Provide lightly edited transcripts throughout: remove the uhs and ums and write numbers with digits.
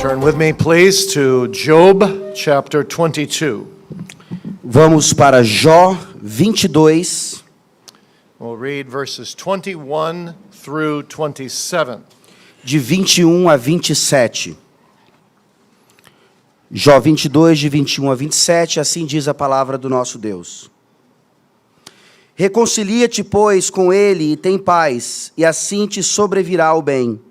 Turn with me, please, to Job chapter 22. Vamos para Jó 22. We'll read verses 21 through 27. De 21 a 27. Jó 22, de 21 a 27, assim diz a palavra do nosso Deus. Reconcilia-te, pois, com ele e tem paz, e assim te sobrevirá o bem.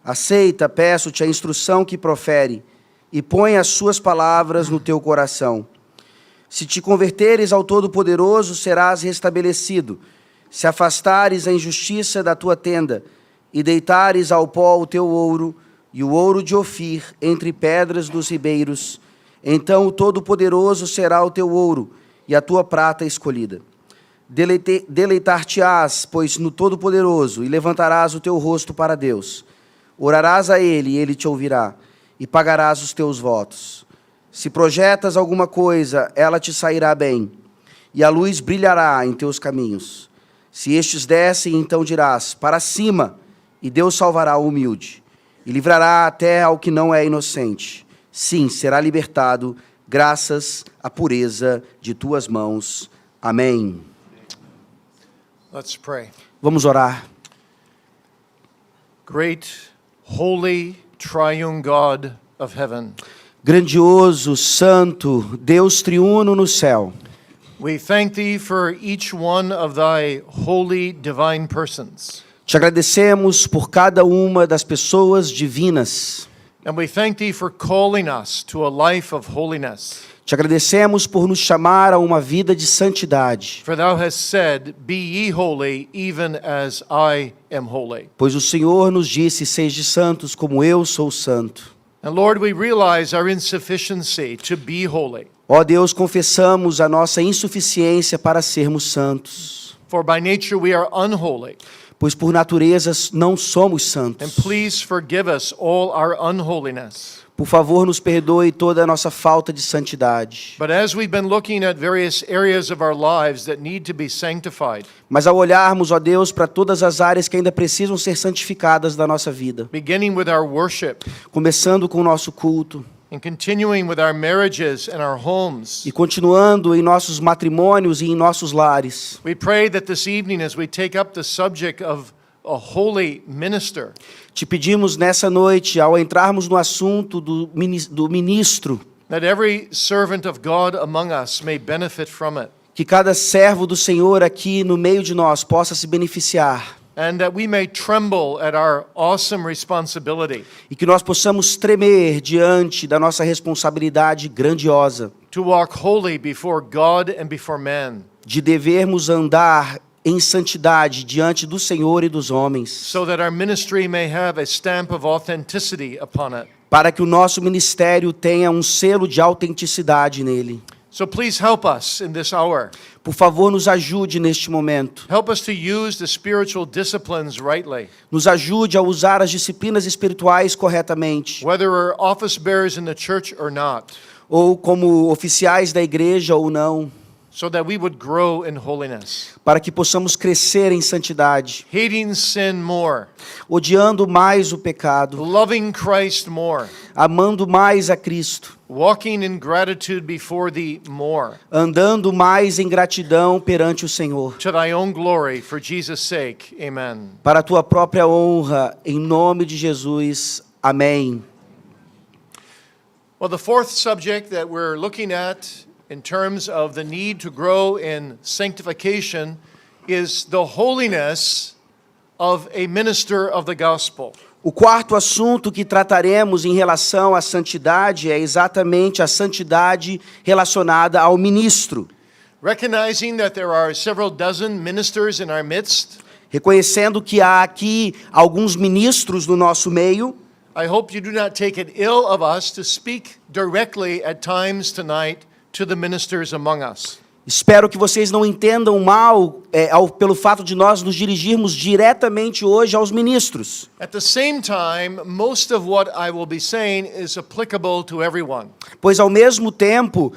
Aceita, peço-te, a instrução que profere, e põe as suas palavras no teu coração. Se te converteres ao Todo-Poderoso, serás restabelecido. Se afastares a injustiça da tua tenda, e deitares ao pó o teu ouro, e o ouro de Ofir entre pedras dos ribeiros, então o Todo-Poderoso será o teu ouro, e a tua prata escolhida. Deleitar-te-ás, pois, no Todo-Poderoso, e levantarás o teu rosto para Deus. Orarás a ele, e ele te ouvirá, e pagarás os teus votos. Se projetas alguma coisa, ela te sairá bem, e a luz brilhará em teus caminhos. Se estes descem, então dirás, para cima, e Deus salvará o humilde, e livrará até ao que não é inocente. Sim, será libertado, graças à pureza de tuas mãos. Amém. Let's pray. Vamos orar. Great, holy, triune God of heaven, Grandioso, santo, Deus triuno no céu. we thank thee for each one of thy holy, divine persons. Te agradecemos por cada uma das pessoas divinas. And we thank thee for calling us to a life of holiness. Te agradecemos por nos chamar a uma vida de santidade. For thou hast said, Be ye holy, even as I am holy. Pois o Senhor nos disse, sede santos como eu sou santo. And Lord, we realize our insufficiency to be holy. Ó Deus, confessamos a nossa insuficiência para sermos santos. For by nature we are unholy. Pois por natureza não somos And santos. please forgive us all our unholiness. Por favor, nos perdoe toda a nossa falta de santidade. But as we've been looking at various areas of our lives that need to be sanctified, Mas ao olharmos, ó Deus, para todas as áreas que ainda precisam ser santificadas da nossa vida, beginning with our worship começando com o nosso culto and continuing with our marriages and our homes, e continuando em nossos matrimônios e em nossos lares, we pray that this evening as we take up the subject of a holy minister, te pedimos nessa noite, ao entrarmos no assunto do ministro, that every servant of God among us may benefit from it, que cada servo do Senhor aqui no meio de nós possa se beneficiar and that we may tremble at our awesome responsibility e que nós possamos tremer diante da nossa responsabilidade grandiosa to walk holy before God and before man, de devermos andar em santidade diante do Senhor e dos homens, so that our ministry may have a stamp of authenticity upon it. para que o nosso ministério tenha um selo de autenticidade nele. So please help us in this hour. Por favor, nos ajude neste momento. Help us to use the spiritual disciplines rightly. Nos ajude a usar as disciplinas espirituais corretamente, Whether we're office bearers in the church or not, ou como oficiais da igreja ou não, so that we would grow in holiness, para que possamos crescer em santidade, hating sin more, odiando mais o pecado, loving Christ more, amando mais a Cristo, walking in gratitude before thee more, andando mais em gratidão perante o Senhor. to thy own glory, for Jesus' sake. Amen. Para a tua própria honra, em nome de Jesus. Amém. Well, the fourth subject that we're looking at in terms of the need to grow in sanctification is the holiness of a minister of the gospel. O quarto assunto que trataremos em relação à santidade é exatamente a santidade relacionada ao ministro. Recognizing that there are several dozen ministers in our midst, Reconhecendo que há aqui alguns ministros no nosso meio, I hope you do not take it ill of us to speak directly at times tonight to the ministers among us. espero que vocês não entendam mal pelo fato de nós nos dirigirmos diretamente hoje aos ministros. At the same time, most of what I will be saying is applicable to everyone. Pois ao mesmo tempo,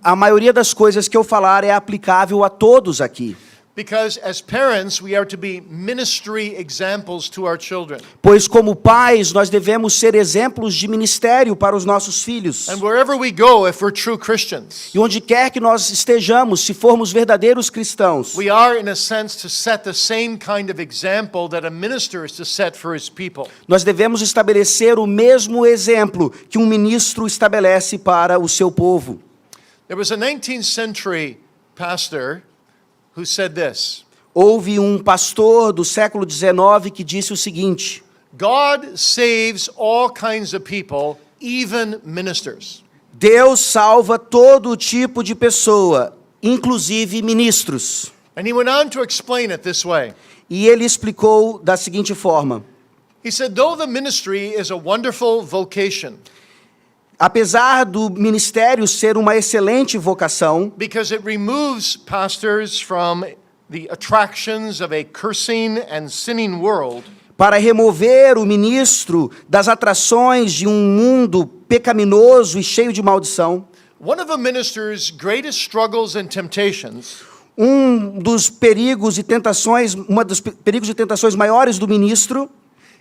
a maioria das coisas que eu falar é aplicável a todos aqui. Because as parents, we are to be ministry examples to our children. Pois como pais, nós devemos ser exemplos de ministério para os nossos filhos. And wherever we go, if we're true Christians, E onde quer que nós estejamos, se formos verdadeiros cristãos, we are, in a sense, to set the same kind of example that a minister is to set for his people. nós devemos estabelecer o mesmo exemplo que um ministro estabelece para o seu povo. There was a 19th century pastor who said this: Houve um pastor do século XIX que disse o seguinte: God saves all kinds of people, even ministers. Deus salva todo tipo de pessoa, inclusive ministros. And he went on to explain it this way. E ele explicou da seguinte forma: He said, though the ministry is a wonderful vocation, apesar do ministério ser uma excelente vocação, because it removes pastors from the attractions of a cursing and sinning world, para remover o ministro das atrações de um mundo pecaminoso e cheio de maldição, one of a minister's greatest struggles and temptations dos perigos e tentações, perigos e tentações maiores do ministro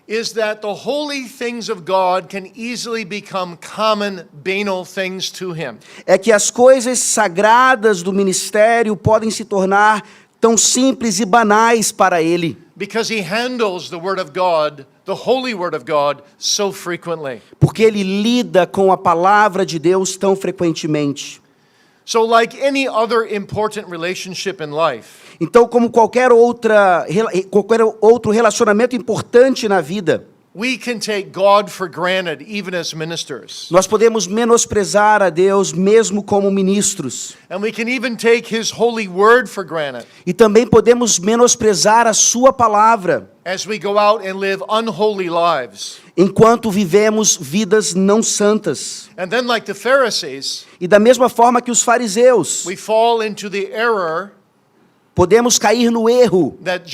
is that the holy things of God can easily become common, banal things to him. é que as coisas sagradas do ministério podem se tornar tão simples e banais para ele, Because he handles the Word of God, the holy Word of God, so frequently. porque ele lida com a palavra de Deus tão frequentemente. So like any other important relationship in life, Então, como qualquer outro relacionamento importante na vida, we can take God for granted even as ministers. nós podemos menosprezar a Deus mesmo como ministros. And we can even take his holy word for granted E também podemos menosprezar a sua palavra as we go out and live unholy lives. enquanto vivemos vidas não santas. And then like the Pharisees, E da mesma forma que os fariseus, we fall into the error podemos cair no erro that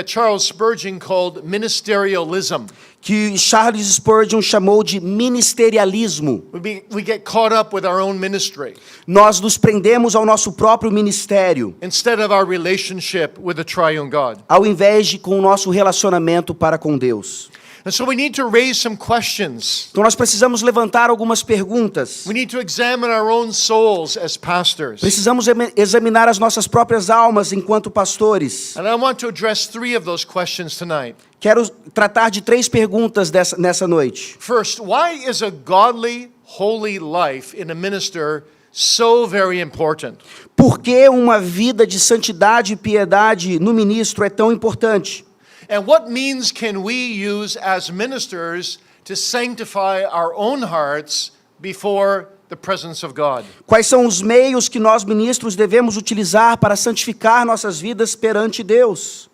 Charles Spurgeon called ministerialism. que Charles Spurgeon chamou de ministerialismo. We get caught up with our own ministry Nós nos prendemos ao nosso próprio ministério, instead of our relationship with the triune God. ao invés de com o nosso relacionamento para com Deus. And so we need to raise some questions. Então nós precisamos levantar algumas perguntas. We need to examine our own souls as pastors. Precisamos examinar as nossas próprias almas enquanto pastores. And I want to address 3 of those questions tonight. Quero tratar de 3 perguntas nessa noite. First, why is a godly, holy life in a minister so very important? Por que uma vida de santidade e piedade no ministro é tão importante? And what means can we use as ministers to sanctify our own hearts before the presence of God? Quais são os meios que nós ministros devemos utilizar para santificar nossas vidas perante Deus?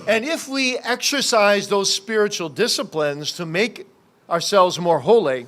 And if we exercise those spiritual disciplines to make ourselves more holy,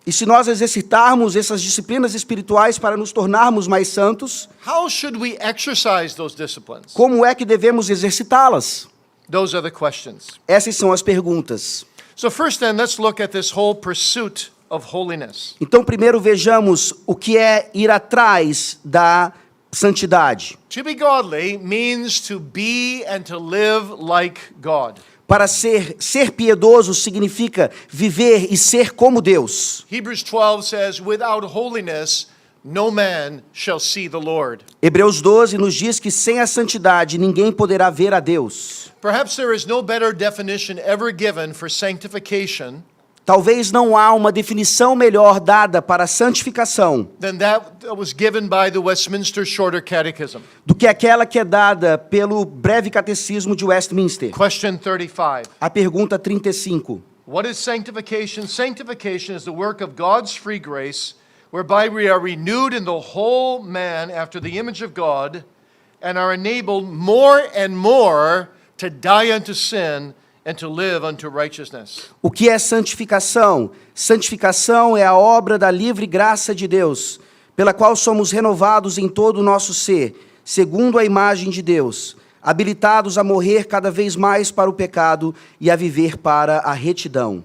E se nós exercitarmos essas disciplinas espirituais para nos tornarmos mais santos, how should we exercise those disciplines? como é que devemos exercitá-las? Those are the questions. Essas são as perguntas. So first then, let's look at this whole pursuit of holiness. Então, primeiro vejamos o que é ir atrás da santidade. To be godly means to be and to live like God. Para ser piedoso significa viver e ser como Deus. Hebrews 12 says, without holiness, no man shall see the Lord. Hebreus 12 nos diz que sem a santidade ninguém poderá ver a Deus. Perhaps there is no better definition ever given for sanctification Talvez não há uma definição melhor dada para a santificação than that was given by the Westminster Shorter Catechism. do que aquela que é dada pelo breve catecismo de Westminster. Question 35. A pergunta 35. What is sanctification? Sanctification is the work of God's free grace, whereby we are renewed in the whole man after the image of God, and are enabled more and more to die unto sin and to live unto righteousness. O que é santificação? Santificação é a obra da livre graça de Deus, pela qual somos renovados em todo o nosso ser, segundo a imagem de Deus, habilitados a morrer cada vez mais para o pecado e a viver para a retidão.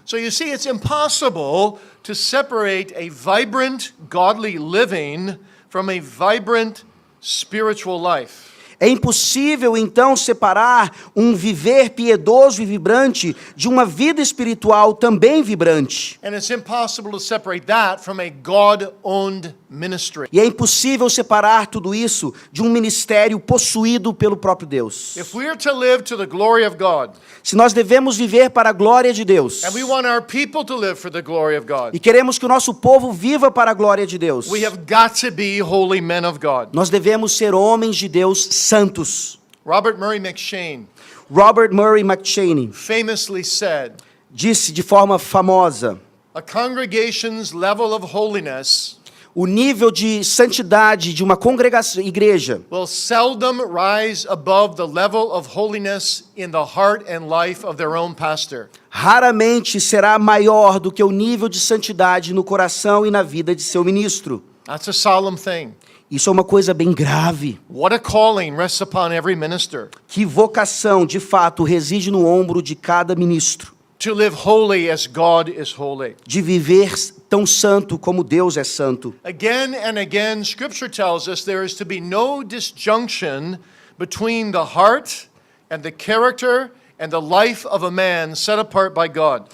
So you see, it's impossible to separate a vibrant, godly living from a vibrant spiritual life. É impossível, então, separar um viver piedoso e vibrante de uma vida espiritual também vibrante. And it's impossible to separate that from a God-owned ministry. E é impossível separar tudo isso de um ministério possuído pelo próprio Deus. If we are to live to the glory of God, Se nós devemos viver para a glória de Deus, and we want our people to live for the glory of God, e queremos que o nosso povo viva para a glória de Deus, we have got to be holy men of God. nós devemos ser homens de Deus santos. Robert Murray McCheyne Robert Murray McCheyne famously said, disse de forma famosa: a congregation's level of holiness o nível de santidade de uma congregação, igreja, will seldom rise above the level of holiness in the heart and life of their own pastor. raramente será maior do que o nível de santidade no coração e na vida de seu ministro. That's a solemn thing. Isso é uma coisa bem grave. What a calling rests upon every minister, Que vocação, de fato, reside no ombro de cada ministro, to live holy as God is holy. de viver tão santo como Deus é santo. Again and again, Scripture tells us there is to be no disjunction between the heart and the character and the life of a man set apart by God.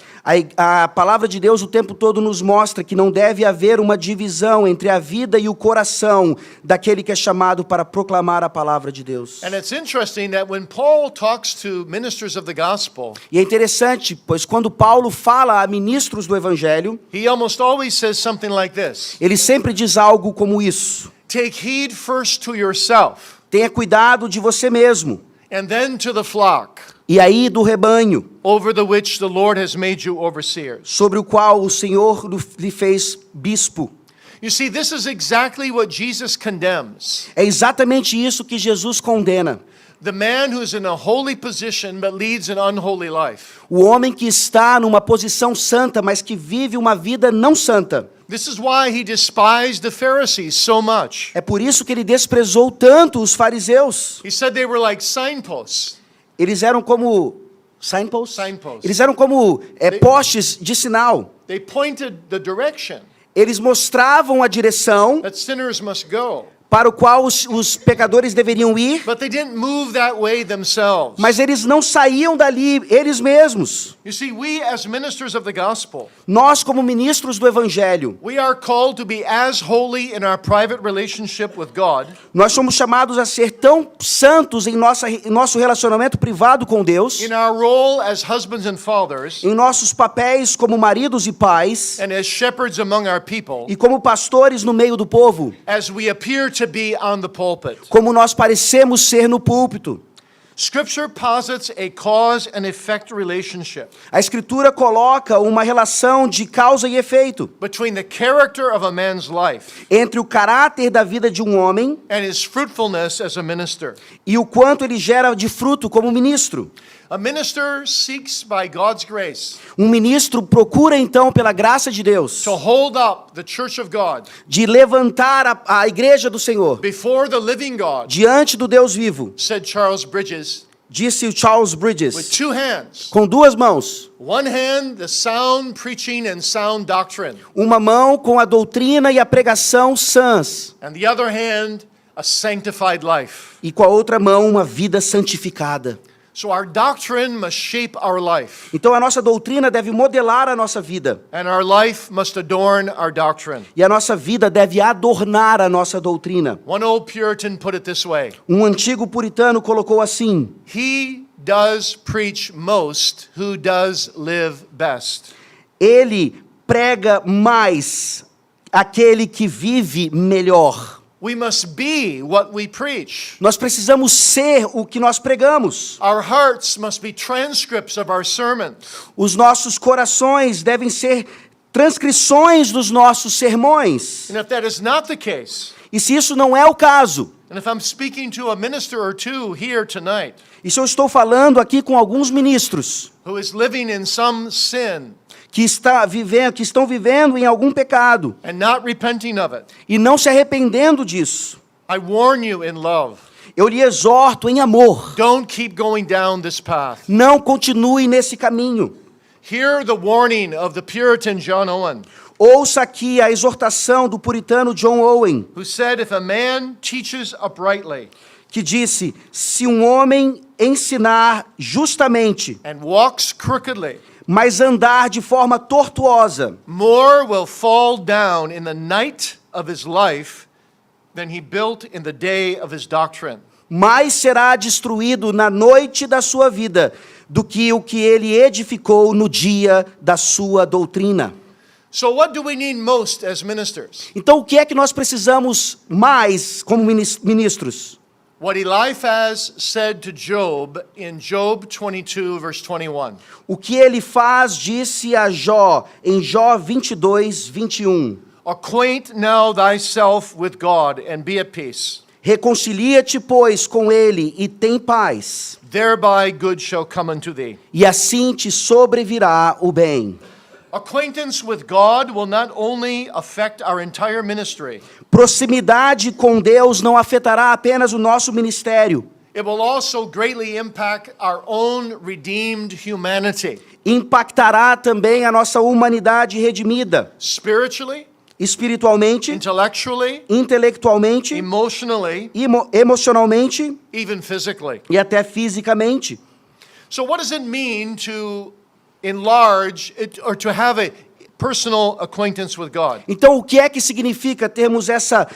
A palavra de Deus o tempo todo nos mostra que não deve haver uma divisão entre a vida e o coração daquele que é chamado para proclamar a palavra de Deus. And it's interesting that when Paul talks to ministers of the gospel, E é interessante, pois quando Paulo fala a ministros do evangelho, he almost always says something like this: ele sempre diz algo como isso: take heed first to yourself, tenha cuidado de você mesmo, and then to the flock, e aí do rebanho, over the which the Lord has made you overseers. sobre o qual o Senhor lhe fez bispo. You see, this is exactly what Jesus condemns. É exatamente isso que Jesus condena. The man who's in a holy position but leads an unholy life. O homem que está numa posição santa, mas que vive uma vida não santa. This is why he despised the Pharisees so much. É por isso que ele desprezou tanto os fariseus. He said they were like signposts. Eles eram como signposts? Signposts. Eles eram como postes de sinal. They pointed the direction Eles mostravam a direção that sinners must go, para o qual os pecadores deveriam ir, but they didn't move that way themselves. mas eles não saíam dali eles mesmos. You see, we as ministers of the gospel, Nós, como ministros do evangelho, we are called to be as holy in our private relationship with God nós somos chamados a ser tão santos em nosso relacionamento privado com Deus, in our role as husbands and fathers em nossos papéis como maridos e pais, and as shepherds among our people, e como pastores no meio do povo, as we appear to be on the pulpit. como nós parecemos ser no púlpito. Scripture posits a cause and effect relationship A Escritura coloca uma relação de causa e efeito between the character of a man's life entre o caráter da vida de um homem and his fruitfulness as a minister. e o quanto ele gera de fruto como ministro. A minister seeks by God's grace Um ministro procura então, pela graça de Deus, to hold up the church of God de levantar a igreja do Senhor before the living God, diante do Deus vivo, said Charles Bridges, disse o Charles with Bridges, two hands. com duas mãos. One hand, the sound preaching and sound doctrine, Uma mão com a doutrina e a pregação sãs, and the other hand, a sanctified life. e com a outra mão uma vida santificada. So our doctrine must shape our life, Então a nossa doutrina deve modelar a nossa vida, and our life must adorn our doctrine. e a nossa vida deve adornar a nossa doutrina. One old Puritan put it this way: Um antigo puritano colocou assim: he does preach most who does live best. ele prega mais aquele que vive melhor. We must be what we preach. Nós precisamos ser o que nós pregamos. Our hearts must be transcripts of our sermons. Os nossos corações devem ser transcrições dos nossos sermões. And if that is not the case, E se isso não é o caso, and if I'm speaking to a minister or two here tonight e se eu estou falando aqui com alguns ministros who is living in some sin que estão vivendo em algum pecado and not repenting of it, e não se arrependendo disso, I warn you in love, eu lhe exorto em amor, don't keep going down this path. não continue nesse caminho. Hear the warning of the Puritan John Owen, Ouça aqui a exortação do puritano John Owen, who said, if a man teaches uprightly, que disse: se um homem ensinar justamente, and walks crookedly, mas andar de forma tortuosa, more will fall down in the night of his life than he built in the day of his doctrine. mais será destruído na noite da sua vida do que o que ele edificou no dia da sua doutrina. So what do we need most as ministers? Então, o que é que nós precisamos mais como ministros? What Eliphaz said to Job in Job 22, verse 21. O que ele faz, disse a Jó, em Jó 22, 21. Acquaint now thyself with God and be at peace. Reconcilia-te, pois, com ele e tem paz, Thereby good shall come unto thee. e assim te sobrevirá o bem. Acquaintance with God will not only affect our entire ministry, Proximidade com Deus não afetará apenas o nosso ministério, it will also greatly impact our own redeemed humanity, impactará também a nossa humanidade redimida, spiritually, espiritualmente, intellectually, intelectualmente, emotionally, emocionalmente even physically. e até fisicamente. So what does it mean to enlarge it, or to have a personal acquaintance with God? Então, o que é que significa termos essa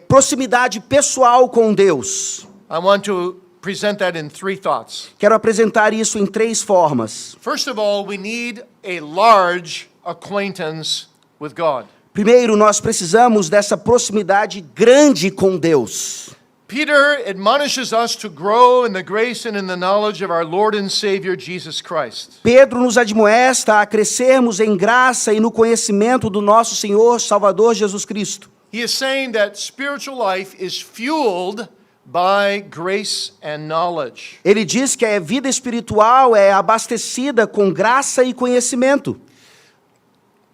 proximidade pessoal com Deus? I want to present that in three thoughts. Quero apresentar isso em 3 formas. First of all, we need a large acquaintance with God. Primeiro, nós precisamos dessa proximidade grande com Deus. Peter admonishes us to grow in the grace and in the knowledge of our Lord and Savior Jesus Christ. Pedro nos admoesta a crescermos em graça e no conhecimento do nosso Senhor Salvador Jesus Cristo. He is saying that spiritual life is fueled by grace and knowledge. Ele diz que a vida espiritual é abastecida com graça e conhecimento.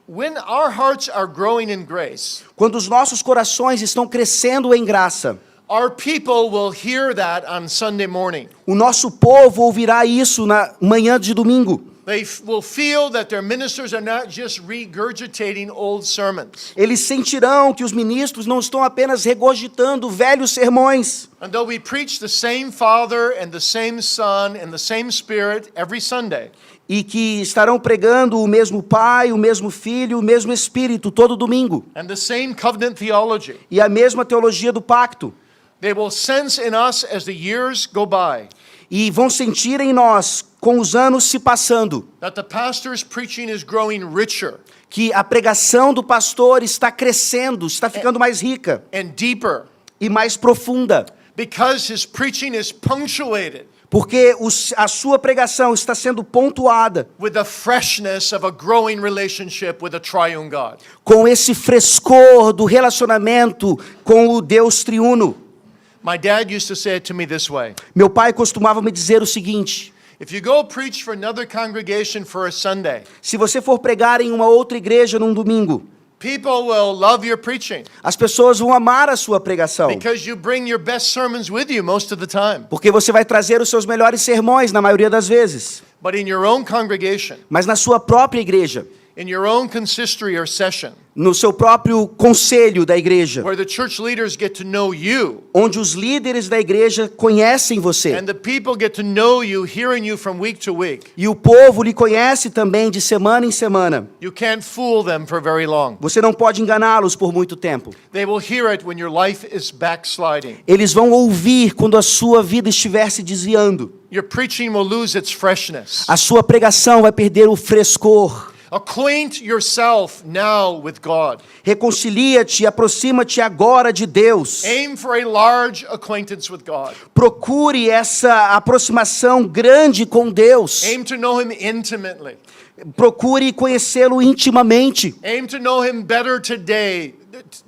When our hearts are growing in grace, Quando os nossos corações estão crescendo em graça, our people will hear that on Sunday morning. o nosso povo ouvirá isso na manhã de domingo. They will feel that their ministers are not just regurgitating old sermons. Eles sentirão que os ministros não estão apenas regurgitando velhos sermões. And though we preach the same Father and the same Son and the same Spirit every Sunday, E que estarão pregando o mesmo Pai, o mesmo Filho, o mesmo Espírito todo domingo. and the same covenant theology, E a mesma teologia do pacto. they will sense in us as the years go by E vão sentir em nós, com os anos se passando, that the pastor's preaching is growing richer que a pregação do pastor está crescendo, está ficando mais rica and deeper e mais profunda. because his preaching is punctuated Porque a sua pregação está sendo pontuada with the freshness of a growing relationship with a triune God. com esse frescor do relacionamento com o Deus triuno. My dad used to say it to me this way: Meu pai costumava me dizer o seguinte: if you go preach for another congregation for a Sunday, se você for pregar em uma outra igreja num domingo, people will love your preaching as pessoas vão amar a sua pregação, because you bring your best sermons with you most of the time. porque você vai trazer os seus melhores sermões na maioria das vezes. But in your own congregation, Mas na sua própria igreja, in your own consistory or session, no seu próprio conselho da igreja, where the church leaders get to know you onde os líderes da igreja conhecem você and the people get to know you, hearing you from week to week, e o povo lhe conhece também de semana em semana, you can't fool them for very long. você não pode enganá-los por muito tempo. They will hear it when your life is backsliding. Eles vão ouvir quando a sua vida estiver se desviando. Your preaching will lose its freshness. A sua pregação vai perder o frescor. Acquaint yourself now with God. Reconcilia-te e aproxima-te agora de Deus. Aim for a large acquaintance with God. Procure essa aproximação grande com Deus. Aim to know Him intimately. Procure conhecê-lo intimamente. Aim to know Him better today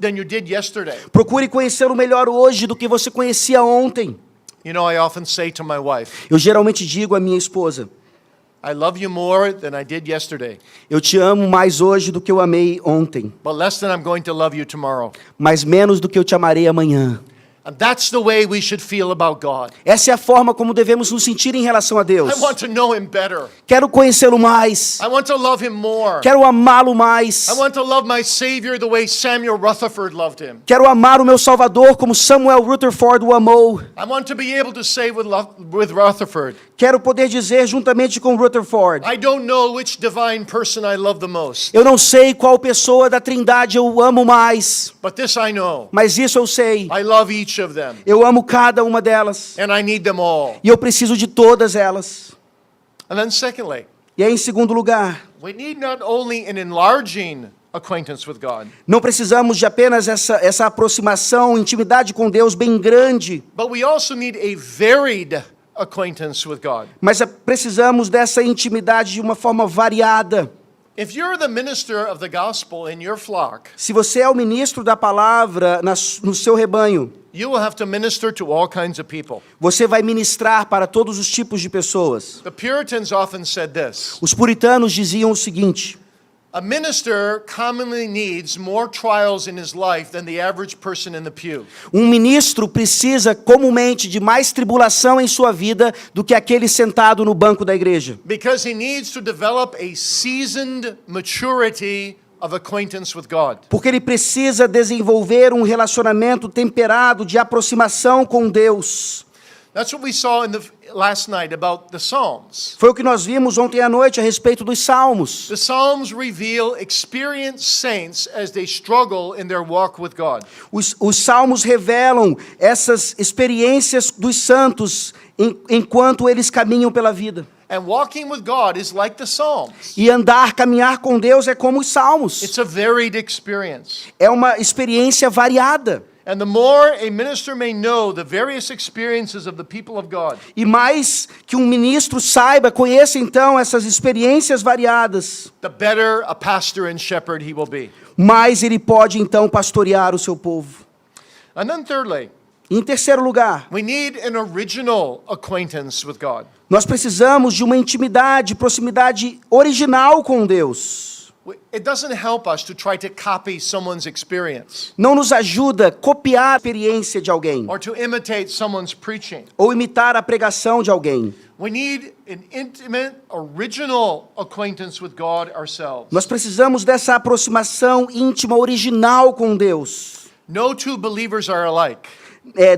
than you did yesterday. Procure conhecê-lo melhor hoje do que você conhecia ontem. You know, I often say to my wife, Eu geralmente digo à minha esposa: I love you more than I did yesterday, eu te amo mais hoje do que eu amei ontem, but less than I'm going to love you tomorrow. mas menos do que eu te amarei amanhã. And that's the way we should feel about God. Essa é a forma como devemos nos sentir em relação a Deus. I want to know him better. Quero conhecê-lo mais. I want to love him more. Quero amá-lo mais. I want to love my Savior the way Samuel Rutherford loved him. Quero amar o meu Salvador como Samuel Rutherford o amou. I want to be able to say with Rutherford, Quero poder dizer juntamente com Rutherford: I don't know which divine person I love the most, eu não sei qual pessoa da Trindade eu amo mais, but this I know. mas isso eu sei. I love each of them, Eu amo cada uma delas. and I need them all. E eu preciso de todas elas. And then secondly, E aí, em segundo lugar, we need not only an enlarging acquaintance with God, não precisamos de apenas essa aproximação, intimidade com Deus bem grande, but we also need a varied acquaintance with God. mas precisamos dessa intimidade de uma forma variada. If you're the minister of the gospel in your flock, Se você é o ministro da palavra no seu rebanho, you will have to minister to all kinds of people. você vai ministrar para todos os tipos de pessoas. The Puritans often said this: Os puritanos diziam o seguinte: a minister commonly needs more trials in his life than the average person in the pew. um ministro precisa comumente de mais tribulação em sua vida do que aquele sentado no banco da igreja. Because he needs to develop a seasoned maturity of acquaintance with God. Porque ele precisa desenvolver um relacionamento temperado de aproximação com Deus. That's what we saw last night about the Psalms. Foi o que nós vimos ontem à noite a respeito dos Salmos. The Psalms reveal experienced saints as they struggle in their walk with God. Os Salmos revelam essas experiências dos santos enquanto eles caminham pela vida. And walking with God is like the Psalms. E caminhar com Deus é como os Salmos. It's a varied experience. É uma experiência variada. And the more a minister may know the various experiences of the people of God, E mais que um ministro saiba, conheça então essas experiências variadas, the better a pastor and shepherd he will be. mais ele pode então pastorear o seu povo. And then thirdly, Em terceiro lugar, we need an original acquaintance with God. nós precisamos de uma intimidade, proximidade original com Deus. It doesn't help us to try to copy someone's experience Não nos ajuda a copiar a experiência de alguém or to imitate someone's preaching. ou imitar a pregação de alguém. We need an intimate, original acquaintance with God ourselves. Nós precisamos dessa aproximação íntima, original com Deus. No two believers are alike.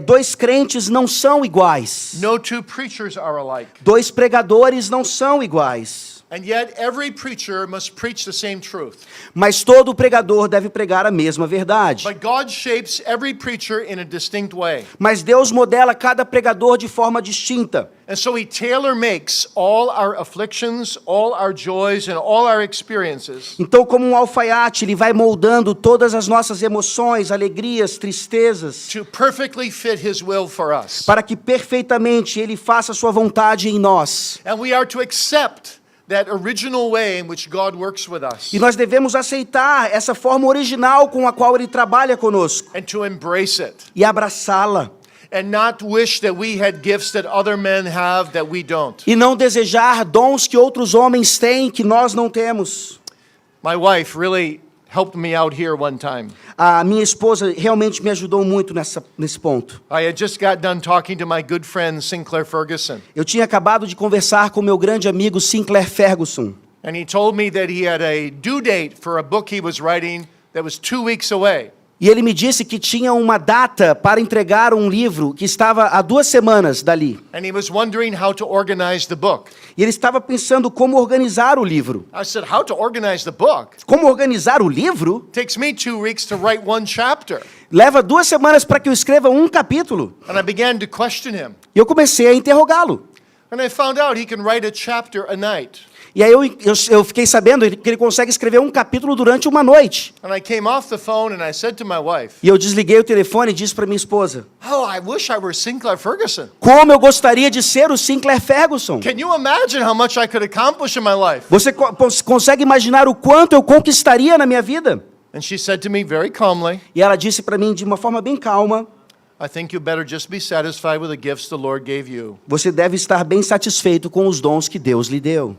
Dois crentes não são iguais. No two preachers are alike. Dois pregadores não são iguais. And yet every preacher must preach the same truth. Mas todo pregador deve pregar a mesma verdade. But God shapes every preacher in a distinct way. Mas Deus modela cada pregador de forma distinta. And so he tailor makes all our afflictions, all our joys, and all our experiences Então, como um alfaiate, ele vai moldando todas as nossas emoções, alegrias, tristezas, to perfectly fit his will for us. para que perfeitamente ele faça a sua vontade em nós. And we are to accept that original way in which God works with us E nós devemos aceitar essa forma original com a qual ele trabalha conosco and to embrace it e abraçá-la. and not wish that we had gifts that other men have that we don't. E não desejar dons que outros homens têm que nós não temos. My wife really helped me out here one time. A minha esposa realmente me ajudou muito nesse ponto. I had just got done talking to my good friend Sinclair Ferguson, Eu tinha acabado de conversar com meu grande amigo Sinclair Ferguson. and he told me that he had a due date for a book he was writing that was 2 weeks away. E ele me disse que tinha uma data para entregar um livro que estava há 2 semanas dali. And he was wondering how to organize the book. E ele estava pensando como organizar o livro. I said, how to organize the book? Como organizar o livro? Takes me 2 weeks to write one chapter. Leva 2 semanas para que eu escreva um capítulo. And I began to question him. E eu comecei a interrogá-lo. And I found out he can write a chapter a night. E aí eu fiquei sabendo que ele consegue escrever um capítulo durante uma noite. And I came off the phone and I said to my wife, E eu desliguei o telefone e disse para minha esposa: oh, I wish I were Sinclair Ferguson. como eu gostaria de ser o Sinclair Ferguson. Can you imagine how much I could accomplish in my life? Você consegue imaginar o quanto eu conquistaria na minha vida? And she said to me very calmly, E ela disse para mim de uma forma bem calma: I think you better just be satisfied with the gifts the Lord gave you. você deve estar bem satisfeito com os dons que Deus lhe deu.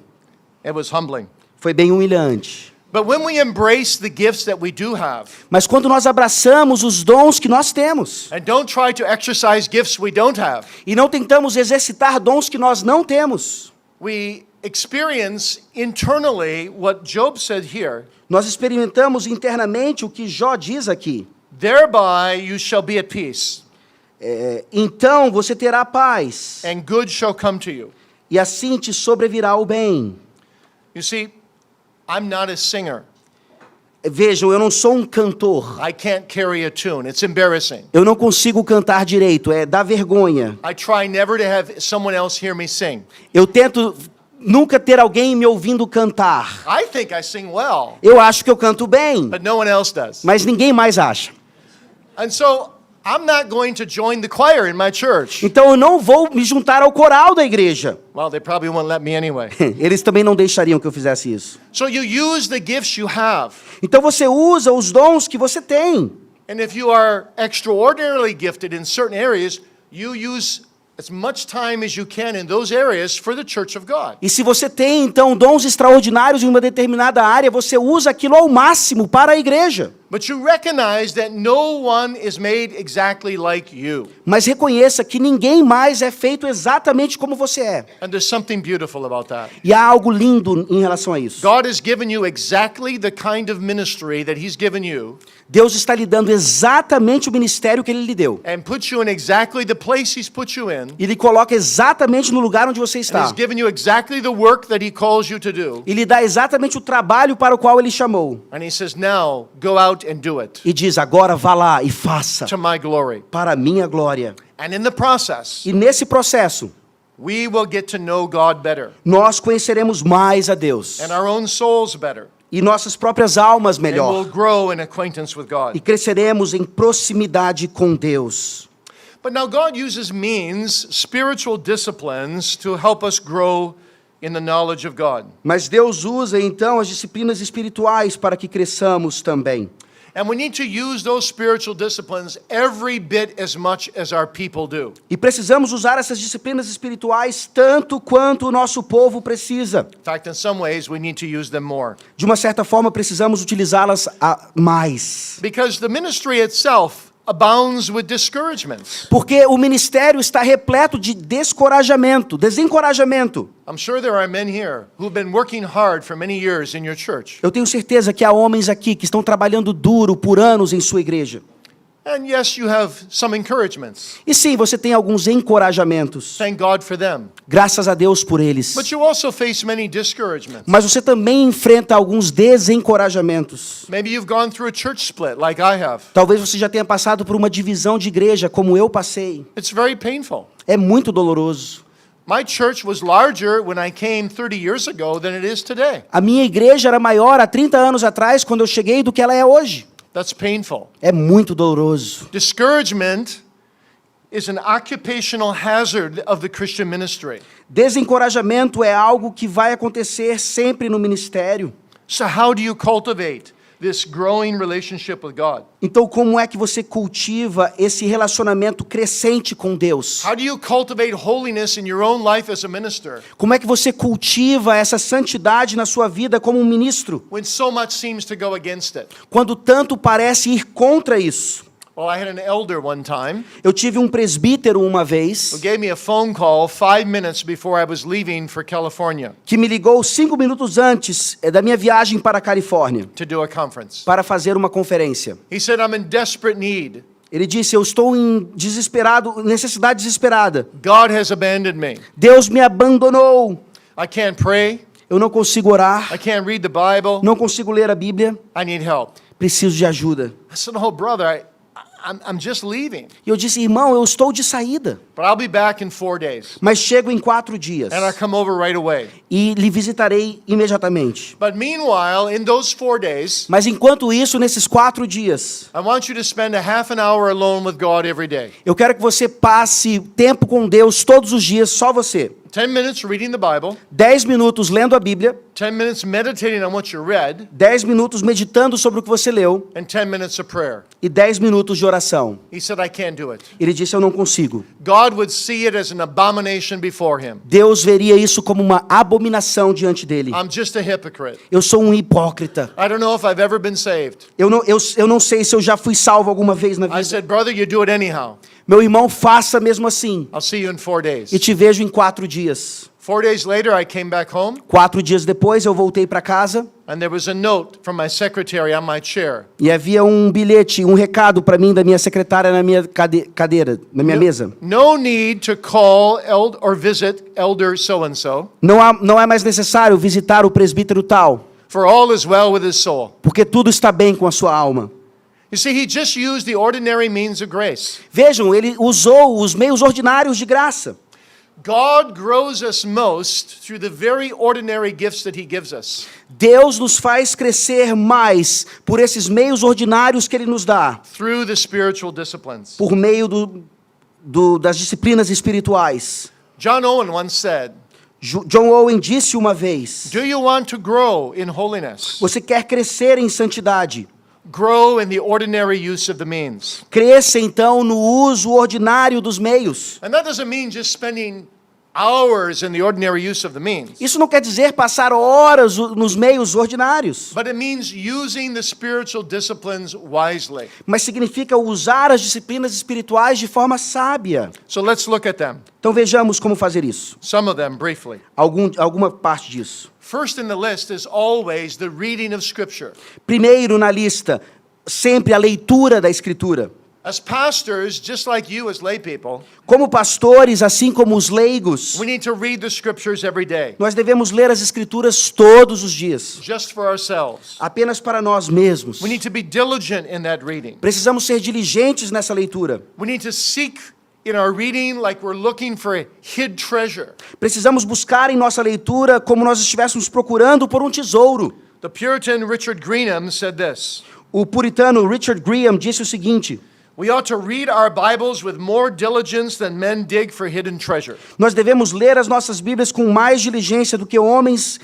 It was humbling. Foi bem humilhante. But when we embrace the gifts that we do have, Mas quando nós abraçamos os dons que nós temos and don't try to exercise gifts we don't have, e não tentamos exercitar dons que nós não temos, we experience internally what Job said here. nós experimentamos internamente o que Jó diz aqui. Thereby you shall be at peace, Então você terá paz, and good shall come to you. e assim te sobrevirá o bem. You see, I'm not a singer. Vejam, eu não sou um cantor. I can't carry a tune. It's embarrassing. Eu não consigo cantar direito, dá vergonha. I try never to have someone else hear me sing. Eu tento nunca ter alguém me ouvindo cantar. I think I sing well, Eu acho que eu canto bem, but no one else does. mas ninguém mais acha. And so I'm not going to join the choir in my church. Então eu não vou me juntar ao coral da igreja. Well, they probably won't let me anyway. Eles também não deixariam que eu fizesse isso. So you use the gifts you have. Então você usa os dons que você tem. And if you are extraordinarily gifted in certain areas, you use as much time as you can in those areas for the church of God. E se você tem então dons extraordinários em uma determinada área, você usa aquilo ao máximo para a igreja. But you recognize that no one is made exactly like you. Mas reconheça que ninguém mais é feito exatamente como você é. And there's something beautiful about that. E há algo lindo em relação a isso. God has given you exactly the kind of ministry that He's given you, Deus está lhe dando exatamente o ministério que Ele lhe deu. and put you in exactly the place He's put you in, E lhe coloca exatamente no lugar onde você and está. He's given you exactly the work that He calls you to do. E lhe dá exatamente o trabalho para o qual Ele chamou. And He says, now go out and do it E diz, agora vá lá e faça, to my glory. para a minha glória. And in the process, E nesse processo, we will get to know God better, nós conheceremos mais a Deus. and our own souls better, E nossas próprias almas and we'll melhor. grow in acquaintance with E God. cresceremos em proximidade com Deus. But now God uses means, spiritual disciplines, to help us grow in the knowledge of God. Mas Deus usa então as disciplinas espirituais para que cresçamos também. And we need to use those spiritual disciplines every bit as much as our people do. E precisamos usar essas disciplinas espirituais tanto quanto o nosso povo precisa. In fact, in some ways, we need to use them more. De uma certa forma, precisamos utilizá-las mais. Because the ministry itself abounds with discouragements. Porque o ministério está repleto de desencorajamento. I'm sure there are men here who've been working hard for many years in your church. Eu tenho certeza que há homens aqui que estão trabalhando duro por anos em sua igreja. And yes, you have some encouragements. E sim, você tem alguns encorajamentos. Thank God for them. Graças a Deus por eles. But you also face many discouragements. Mas você também enfrenta alguns desencorajamentos. Maybe you've gone through a church split like I have. Talvez você já tenha passado por uma divisão de igreja, como eu passei. It's very painful. É muito doloroso. My church was larger when I came 30 years ago than it is today. A minha igreja era maior há 30 anos atrás, quando eu cheguei, do que ela é hoje. That's painful. É muito doloroso. Discouragement is an occupational hazard of the Christian ministry. Desencorajamento é algo que vai acontecer sempre no ministério. So how do you cultivate this growing relationship with God? Então, como é que você cultiva esse relacionamento crescente com Deus? How do you cultivate holiness in your own life as a minister Como é que você cultiva essa santidade na sua vida como um ministro, when so much seems to go against it? quando tanto parece ir contra isso? Well, I had an elder one time Eu tive um presbítero uma vez who gave me a phone call 5 minutes before I was leaving for California que me ligou 5 minutos antes da minha viagem para a Califórnia to do a conference. para fazer uma conferência. He said, I'm in desperate need. Ele disse, eu estou em necessidade desesperada. God has abandoned me. Deus me abandonou. I can't pray. Eu não consigo orar. I can't read the Bible. Não consigo ler a Bíblia. I need help. Preciso de ajuda. I said, oh, brother, I'm just leaving. E eu disse, irmão, eu estou de saída. But I'll be back in 4 days. Mas chego em 4 dias. And I'll come over right away. E lhe visitarei imediatamente. But meanwhile, in those 4 days, Mas enquanto isso, nesses 4 dias, I want you to spend a half an hour alone with God every day. eu quero que você passe tempo com Deus todos os dias, só você. 10 minutes reading the Bible, 10 minutos lendo a Bíblia, 10 minutes meditating on what you read, 10 minutos meditando sobre o que você leu and 10 minutes of prayer. e 10 minutos de oração. He said, I can't do it. Ele disse, eu não consigo. God would see it as an abomination before him. Deus veria isso como uma abominação diante dele. I'm just a hypocrite. Eu sou um hipócrita. I don't know if I've ever been saved. Eu não sei se eu já fui salvo alguma vez na I vida. said, brother, you do it anyhow. Meu irmão, faça mesmo assim. I'll see you in 4 days. E te vejo em 4 dias. 4 days later, I came back home, 4 dias depois, eu voltei para casa and there was a note from my secretary on my chair. e havia um bilhete, um recado para mim da minha secretária na minha cadeira, na minha mesa. No need to call or visit elder so-and-so, Não é mais necessário visitar o presbítero tal, for all is well with his soul. porque tudo está bem com a sua alma. You see, he just used the ordinary means of grace. Vejam, ele usou os meios ordinários de graça. God grows us most through the very ordinary gifts that he gives us. Deus nos faz crescer mais por esses meios ordinários que ele nos dá, Through the spiritual disciplines. por meio das disciplinas espirituais. John Owen once said, John Owen disse uma vez, do you want to grow in holiness? você quer crescer em santidade? Grow in the ordinary use of the means. Cresça então no uso ordinário dos meios. And that doesn't mean just spending hours in the ordinary use of the means. Isso não quer dizer passar horas nos meios ordinários, But it means using the spiritual disciplines wisely. mas significa usar as disciplinas espirituais de forma sábia. So let's look at them. Então vejamos como fazer isso. Some of them briefly. Alguma parte disso. First in the list is always the reading of Scripture. Primeiro na lista, sempre a leitura da Escritura. As pastors, just like you as lay people, Como pastores, assim como os leigos, we need to read the Scriptures every day, nós devemos ler as Escrituras todos os dias, just for ourselves. apenas para nós mesmos. We need to be diligent in that reading. Precisamos ser diligentes nessa leitura. We need to seek in our reading like we're looking for a hid treasure. Precisamos buscar em nossa leitura como nós estivéssemos procurando por um tesouro. The Puritan Richard Greenham said this: O puritano Richard Graham disse o seguinte: we ought to read our Bibles with more diligence than men dig for hidden treasure. nós devemos ler as nossas Bíblias com mais diligência do que homens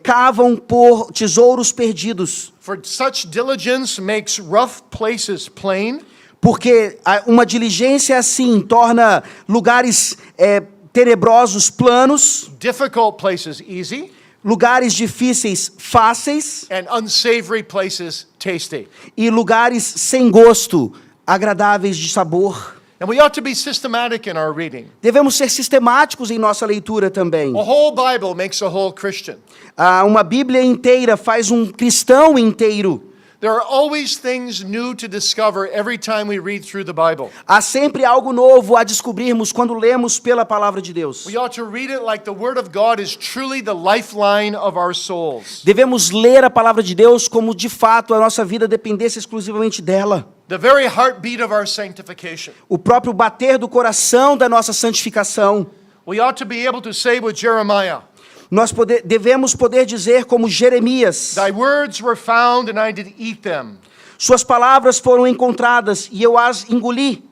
cavam por tesouros perdidos. For such diligence makes rough places plain, Porque uma diligência assim torna lugares tenebrosos planos, difficult places easy, lugares difíceis fáceis and unsavory places tasty. e lugares sem gosto agradáveis de sabor. And we ought to be systematic in our reading. Devemos ser sistemáticos em nossa leitura também. A whole Bible makes a whole Christian. Uma Bíblia inteira faz um cristão inteiro. There are always things new to discover every time we read through the Bible. Há sempre algo novo a descobrirmos quando lemos pela palavra de Deus. We ought to read it like the Word of God is truly the lifeline of our souls. Devemos ler a palavra de Deus como de fato a nossa vida dependesse exclusivamente dela. The very heartbeat of our sanctification. O próprio bater do coração da nossa santificação. We ought to be able to say with Jeremiah, Nós devemos poder dizer como Jeremias: thy words were found and I did eat them. suas palavras foram encontradas e eu as engoli.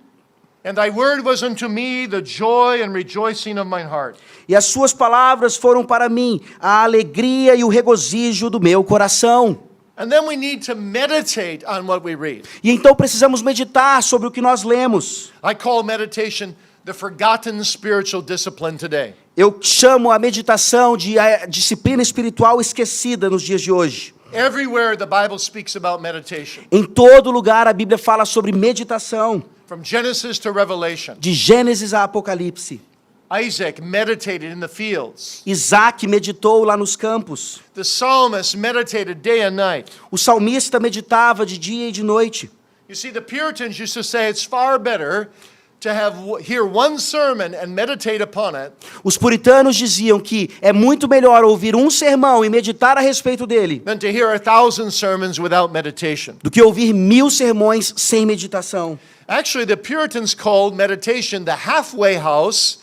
And thy word was unto me the joy and rejoicing of mine heart. E as suas palavras foram para mim a alegria e o regozijo do meu coração. And then we need to meditate on what we read. E então precisamos meditar sobre o que nós lemos. I call meditation the forgotten spiritual discipline today. Eu chamo a meditação de a disciplina espiritual esquecida nos dias de hoje. Everywhere the Bible speaks about meditation. Em todo lugar a Bíblia fala sobre meditação, From Genesis to Revelation. de Gênesis a Apocalipse. Isaac meditated in the fields. Isaac meditou lá nos campos. The psalmist meditated day and night. O salmista meditava de dia e de noite. You see, the Puritans used to say it's far better to hear one sermon and meditate upon it Os puritanos diziam que é muito melhor ouvir um sermão e meditar a respeito dele than to hear 1,000 sermons without meditation. do que ouvir 1000 sermões sem meditação. Actually, the Puritans called meditation the halfway house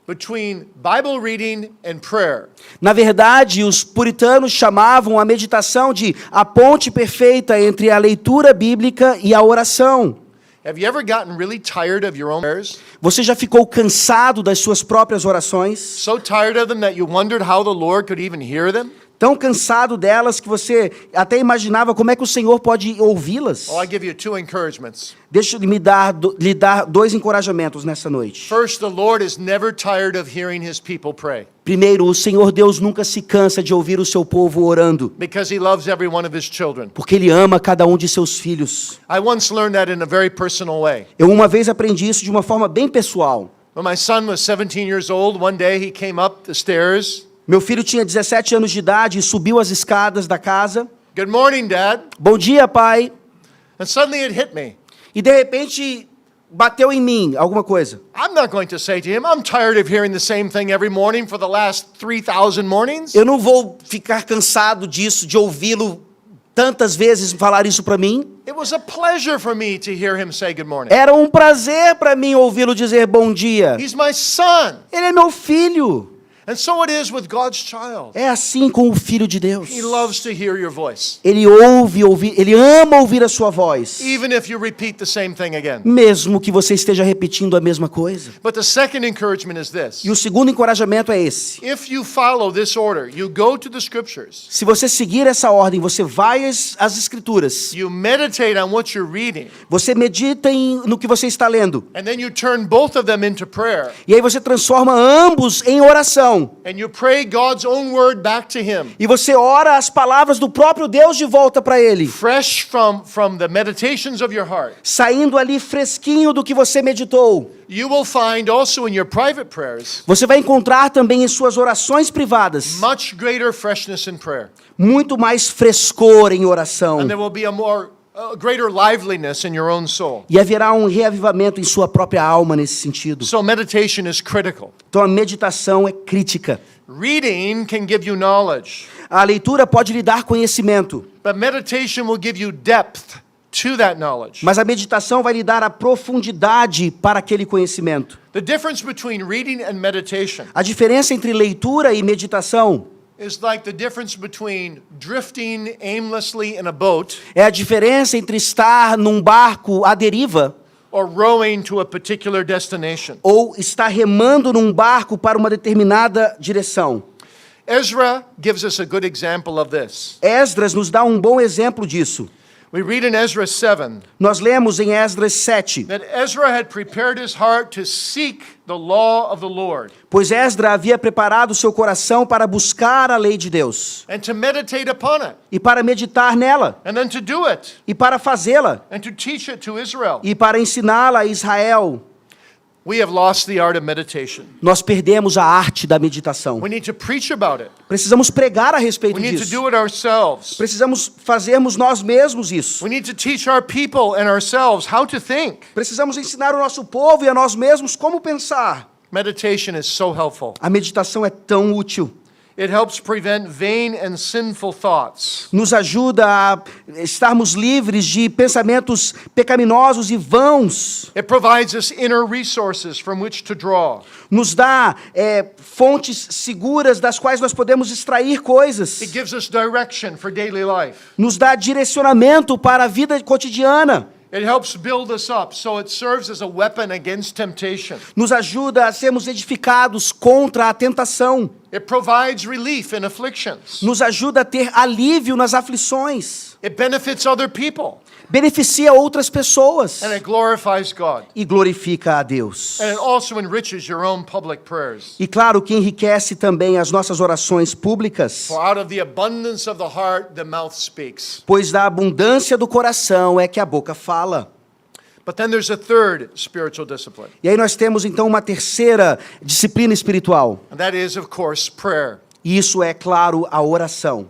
between Bible reading and prayer. Na verdade, os puritanos chamavam a meditação de a ponte perfeita entre a leitura bíblica e a oração. Have you ever gotten really tired of your own prayers? Você já ficou cansado das suas próprias orações? So tired of them that you wondered how the Lord could even hear them? Tão cansado delas que você até imaginava como é que o Senhor pode ouvi-las? Oh, I give you two encouragements. Deixa eu lhe dar dois encorajamentos nessa noite. First, the Lord is never tired of hearing his people pray Primeiro, o Senhor Deus nunca se cansa de ouvir o seu povo orando, because he loves every one of his children. porque Ele ama cada um de seus filhos. I once learned that in a very personal way. Eu uma vez aprendi isso de uma forma bem pessoal. When my son was 17 years old, one day he came up the stairs. Meu filho tinha 17 anos de idade e subiu as escadas da casa. Good morning, Dad. Bom dia, pai. And suddenly it hit me. E de repente bateu em mim alguma coisa. I'm not going to say to him, I'm tired of hearing the same thing every morning for the last 3,000 mornings. Eu não vou ficar cansado disso, de ouvi-lo tantas vezes falar isso para mim. It was a pleasure for me to hear him say good morning. Era um prazer para mim ouvi-lo dizer bom dia. He's my son. Ele é meu filho. And so it is with God's child. É assim com o Filho de Deus. He loves to hear your voice, Ele ele ama ouvir a sua voz, even if you repeat the same thing again. mesmo que você esteja repetindo a mesma coisa. But the second encouragement is this. E o segundo encorajamento é esse. If you follow this order, you go to the scriptures, Se você seguir essa ordem, você vai às Escrituras, you meditate on what you're reading, você medita no que você está lendo, and then you turn both of them into prayer, e aí você transforma ambos em oração, and you pray God's own word back to him, e você ora as palavras do próprio Deus de volta para Ele, fresh from the meditations of your heart. saindo ali fresquinho do que você meditou. You will find also in your private prayers Você vai encontrar também em suas orações privadas much greater freshness in prayer, muito mais frescor em oração. and there will be a greater liveliness in your own soul. E haverá um reavivamento em sua própria alma nesse sentido. So meditation is critical. Então a meditação é crítica. Reading can give you knowledge, A leitura pode lhe dar conhecimento, but meditation will give you depth to that knowledge. mas a meditação vai lhe dar a profundidade para aquele conhecimento. The difference between reading and meditation A diferença entre leitura e meditação is like the difference between drifting aimlessly in a boat é a diferença entre estar num barco à deriva or rowing to a particular destination. ou estar remando num barco para uma determinada direção. Ezra gives us a good example of this. Esdras nos dá um bom exemplo disso. We read in Ezra 7 Nós lemos em Esdras 7, that Ezra had prepared his heart to seek the law of the Lord pois Esdras havia preparado seu coração para buscar a lei de Deus, and to meditate upon it e para meditar nela, and then to do it e para fazê-la, and to teach it to Israel. e para ensiná-la a Israel. We have lost the art of meditation. Nós perdemos a arte da meditação. We need to preach about it. Precisamos pregar a respeito We need to disso. do it ourselves. Precisamos fazermos nós mesmos isso. We need to teach our people and ourselves how to think. Precisamos ensinar o nosso povo e a nós mesmos como pensar. Meditation is so helpful. A meditação é tão útil. It helps prevent vain and sinful thoughts. Nos ajuda a estarmos livres de pensamentos pecaminosos e vãos. It provides us inner resources from which to draw. Nos dá fontes seguras das quais nós podemos extrair coisas. It gives us direction for daily life. Nos dá direcionamento para a vida cotidiana. It helps build us up so it serves as a weapon against temptation. Nos ajuda a sermos edificados contra a tentação. It provides relief in afflictions. Nos ajuda a ter alívio nas aflições. It benefits other people. Beneficia outras pessoas. And it glorifies God. E glorifica a Deus. And it also enriches your own public prayers. E claro que enriquece também as nossas orações públicas. For out of the abundance of the heart, the mouth speaks. Pois da abundância do coração é que a boca fala. But then there's a third spiritual discipline. E aí nós temos então uma terceira disciplina espiritual. And that is, of course, prayer. E isso é, claro, a oração.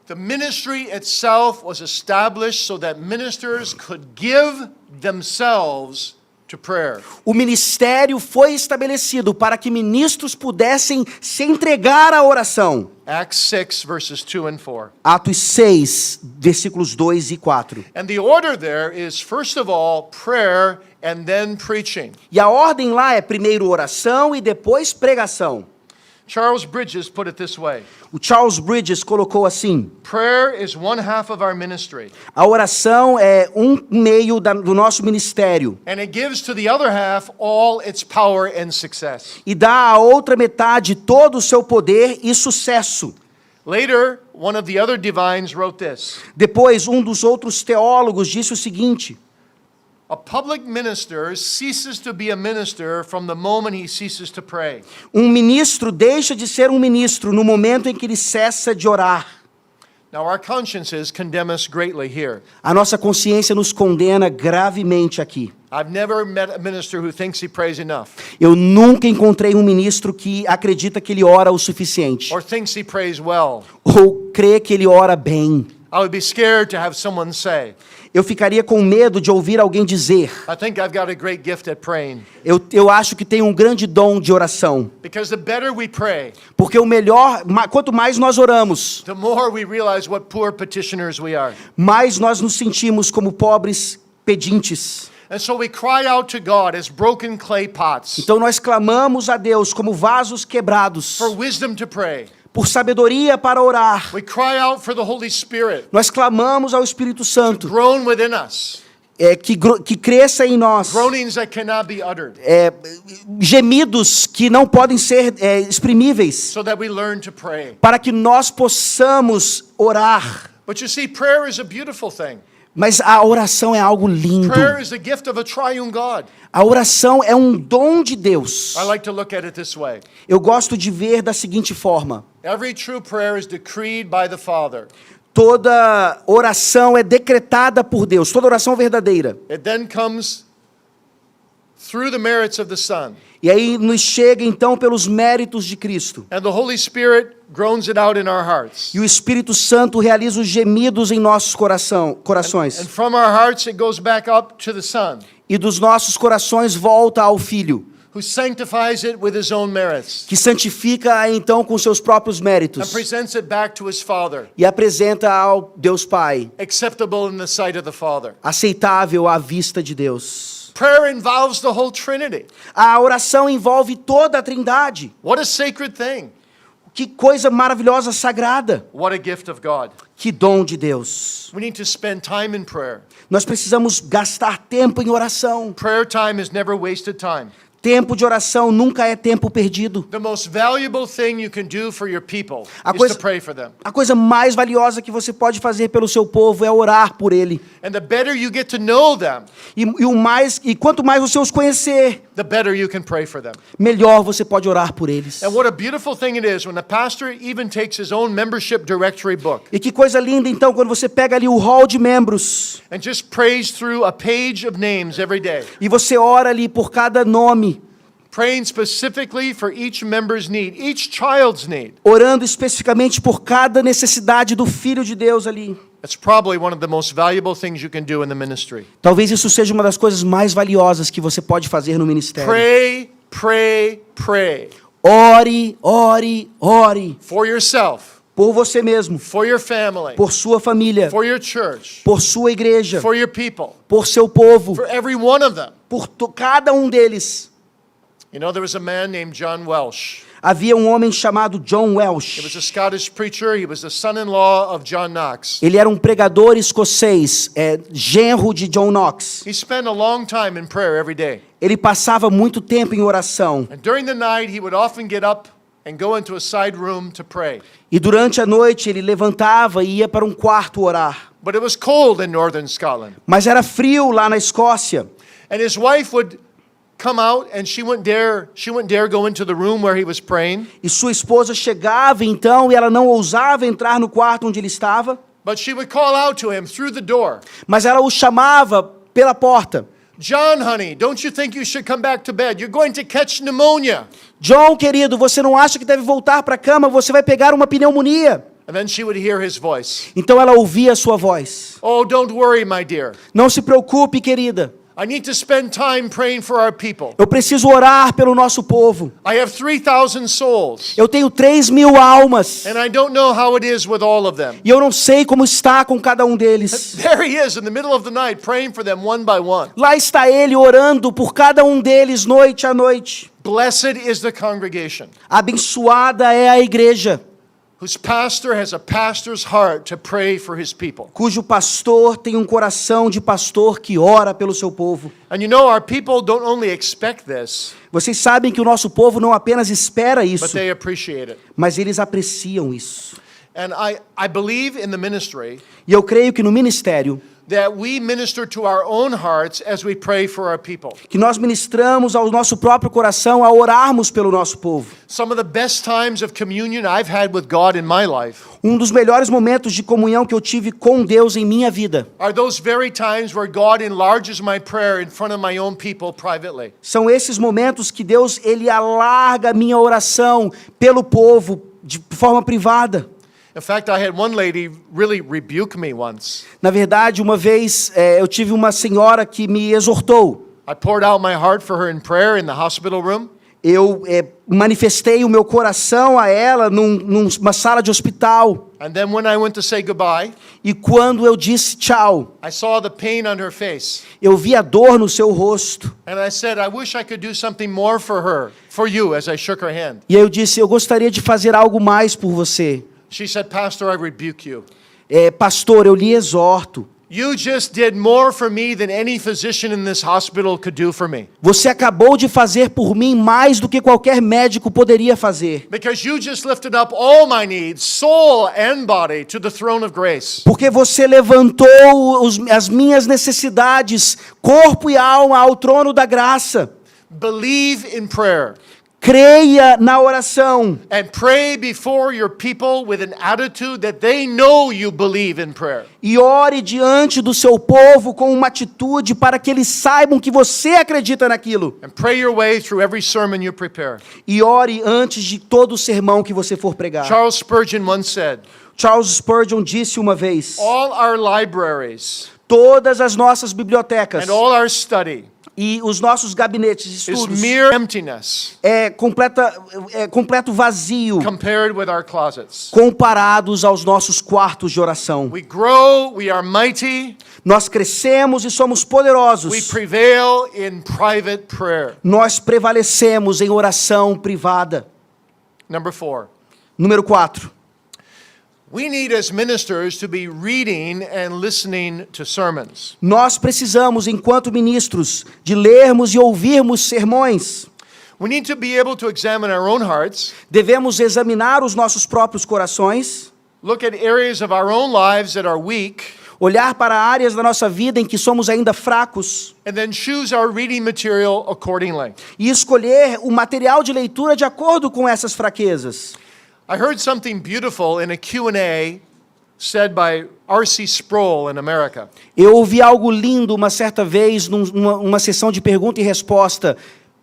The ministry itself was established so that ministers could give themselves to prayer. O ministério foi estabelecido para que ministros pudessem se entregar à oração. Acts 6, verses 2 and 4. Atos 6, versículos 2 e 4. And the order there is, first of all, prayer and then preaching. E a ordem lá é primeiro oração e depois pregação. Charles Bridges put it this way: O Charles Bridges colocou assim: prayer is one half of our ministry, a oração é um meio do nosso ministério and it gives to the other half all its power and success. e dá à outra metade todo o seu poder e sucesso. Later, one of the other divines wrote this: Depois, um dos outros teólogos disse o seguinte: a public minister ceases to be a minister from the moment he ceases to pray. um ministro deixa de ser um ministro no momento em que ele cessa de orar. Now, our consciences condemn us greatly here. A nossa consciência nos condena gravemente aqui. I've never met a minister who thinks he prays enough, Eu nunca encontrei um ministro que acredita que ele ora o suficiente, or thinks he prays well. ou crê que ele ora bem. I would be scared to have someone say, Eu ficaria com medo de ouvir alguém dizer: I think I've got a great gift at praying. eu acho que tenho um grande dom de oração. Because the better we pray, Porque o melhor, quanto mais nós oramos, the more we realize what poor petitioners we are. mais nós nos sentimos como pobres pedintes. And so we cry out to God as broken clay pots Então nós clamamos a Deus como vasos quebrados, for wisdom to pray. por sabedoria para orar. We cry out for the Holy Spirit Nós clamamos ao Espírito Santo grown within us, que cresça em nós groanings that cannot be uttered, gemidos que não podem ser exprimíveis, so that we learn to pray. para que nós possamos orar. But you see, prayer is a beautiful thing. Mas a oração é algo lindo. Prayer is the gift of a triune God. A oração é um dom de Deus. I like to look at it this way. Eu gosto de ver da seguinte forma: Every true prayer is decreed by the Father. toda oração é decretada por Deus, toda oração verdadeira. It then comes through the merits of the Son. E aí nos chega então pelos méritos de Cristo. And the Holy Spirit groans it out in our hearts. E o Espírito Santo realiza os gemidos em nossos corações. And from our hearts it goes back up to the Son, E dos nossos corações volta ao Filho, who sanctifies it with his own merits que santifica então com seus próprios and méritos presents it back to his Father, e apresenta ao Deus Pai, acceptable in the sight of the Father. aceitável à vista de Deus. Prayer involves the whole Trinity. A oração envolve toda a Trindade. What a sacred thing. Que coisa maravilhosa, sagrada. What a gift of God. Que dom de Deus. We need to spend time in prayer. Nós precisamos gastar tempo em oração. Prayer time is never wasted time. Tempo de oração nunca é tempo perdido. The most valuable thing you can do for your people is coisa- to pray for them. A coisa mais valiosa que você pode fazer pelo seu povo é orar por ele. And the better you get to know them, E quanto mais você os conhecer, the better you can pray for them. melhor você pode orar por eles. And what a beautiful thing it is when a pastor even takes his own membership directory book E que coisa linda então quando você pega ali o hall de membros and just prays through a page of names every day, e você ora ali por cada nome, praying specifically for each member's need, each child's need. orando especificamente por cada necessidade do Filho de Deus ali. That's probably one of the most valuable things you can do in the ministry. Talvez isso seja uma das coisas mais valiosas que você pode fazer no ministério. Pray, pray, pray Ore, ore, ore. for yourself, Por você mesmo, for your family, por sua família, for your church, por sua igreja, for your people, por seu povo, for every one of them. por cada um deles. You know, there was a man named John Welsh. Havia um homem chamado John He was Welsh. a Scottish preacher. He was the son-in-law of John Knox. Ele era um pregador escocês, genro de John Knox. He spent a long time in prayer every day. Ele passava muito tempo em oração. And during the night, he would often get up and go into a side room to pray. E durante a noite ele levantava e ia para um quarto orar. But it was cold in northern Scotland. Mas era frio lá na Escócia. And his wife would come out and she wouldn't dare go into the room where he was praying. E sua esposa chegava então e ela não ousava entrar no quarto onde ele estava. But she would call out to him through the door. Mas ela o chamava pela porta. John, honey, don't you think you should come back to bed? You're going to catch pneumonia. John, querido, você não acha que deve voltar para a cama? Você vai pegar uma pneumonia. And then she would hear his voice. Então ela ouvia a sua voz. Oh, don't worry, my dear. Não se preocupe, querida. I need to spend time praying for our people. Eu preciso orar pelo nosso povo. I have 3,000 souls, Eu tenho 3.000 almas. and I don't know how it is with all of them. E eu não sei como está com cada um deles. There he is in the middle of the night praying for them one by one. Lá está ele orando por cada um deles noite a noite. Blessed is the congregation Abençoada é a igreja, whose pastor has a pastor's heart to pray for his people. cujo pastor tem um coração de pastor que ora pelo seu povo. And you know, our people don't only expect this, Vocês sabem que o nosso povo não apenas espera but isso, they appreciate it. mas eles apreciam isso. And I believe in the ministry E eu creio que no ministério, that we minister to our own hearts as we pray for our people. que nós ministramos ao nosso próprio coração ao orarmos pelo nosso povo. Some of the best times of communion I've had with God in my life Um dos melhores momentos de comunhão que eu tive com Deus em minha vida are those very times where God enlarges my prayer in front of my own people privately. são esses momentos que Deus ele alarga a minha oração pelo povo de forma privada. In fact, I had one lady really rebuke me once. Na verdade, uma vez eu tive uma senhora que me exortou. I poured out my heart for her in prayer in the hospital room. Eu manifestei o meu coração a ela numa sala de hospital. And then when I went to say goodbye, E quando eu disse tchau, I saw the pain on her face. eu vi a dor no seu rosto. And I said, I wish I could do something more for her, for you, as I shook her hand. E aí eu disse, eu gostaria de fazer algo mais por você. She said, Pastor, I rebuke you. Pastor, eu lhe exorto. You just did more for me than any physician in this hospital could do for me. Você acabou de fazer por mim mais do que qualquer médico poderia fazer. Because you just lifted up all my needs, soul and body, to the throne of grace. Porque você levantou as minhas necessidades, corpo e alma, ao trono da graça. Believe in prayer. Creia na oração. And pray before your people with an attitude that they know you believe in prayer. E ore diante do seu povo com uma atitude para que eles saibam que você acredita naquilo. And pray your way through every sermon you prepare. E ore antes de todo o sermão que você for pregar. Charles Spurgeon once said, Charles Spurgeon disse uma vez: all our libriaries todas as nossas bibliotecas and all our study e os nossos gabinetes de is estudos mere emptiness é completo vazio compared with our closets. comparados aos nossos quartos de oração. We grow, we are mighty, Nós crescemos e somos we poderosos. prevail in private prayer. Nós prevalecemos em oração privada. Number 4. Número 4. We need as ministers to be reading and listening to sermons. Nós precisamos, enquanto ministros, de lermos e ouvirmos sermões. We need to be able to examine our own hearts, Devemos examinar os nossos próprios corações, look at areas of our own lives that are weak, olhar para áreas da nossa vida em que somos ainda fracos and then choose our reading material accordingly. e escolher o material de leitura de acordo com essas fraquezas. I heard something beautiful in a Q&A said by R.C. Sproul in America. Eu ouvi algo lindo uma certa vez numa sessão de pergunta e resposta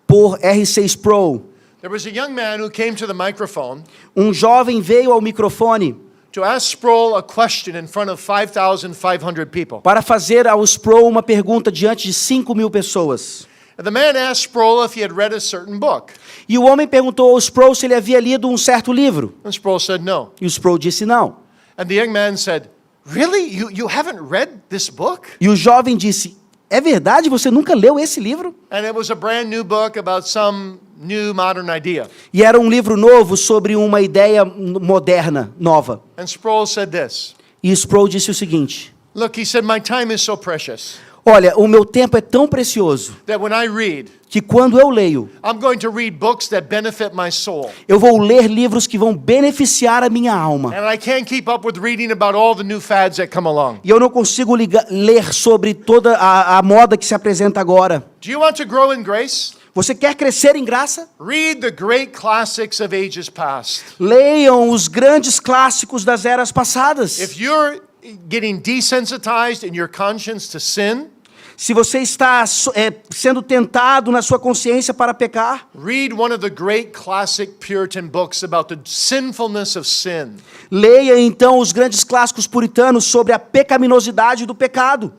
por R.C. Sproul. There was a young man who came to the microphone Um jovem veio ao microfone to ask Sproul a question in front of 5,500 people. para fazer ao Sproul uma pergunta diante de 5.000 pessoas. And the man asked Sproul if he had read a certain book. E o homem perguntou ao Sproul se ele havia lido um certo livro. And Sproul said no. E o Sproul disse não. And the young man said, really? You haven't read this book? E o jovem disse, é verdade, você nunca leu esse livro? And it was a brand new book about some new modern idea. E era um livro novo sobre uma ideia moderna, nova. And Sproul said this. E Sproul disse o seguinte, Look, he said, my time is so precious olha, o meu tempo é tão precioso that when I read, que quando eu leio, I'm going to read books that benefit my soul. eu vou ler livros que vão beneficiar a minha alma. And I can't keep up with reading about all the new fads that come along. E eu não consigo ler sobre toda a moda que se apresenta agora. Do you want to grow in grace? Você quer crescer em graça? Read the great classics of ages past. Leiam os grandes clássicos das eras passadas. If you're getting desensitized in your conscience to sin, Se você está sendo tentado na sua consciência para pecar, read one of the great classic Puritan books about the sinfulness of sin. leia então os grandes clássicos puritanos sobre a pecaminosidade do pecado.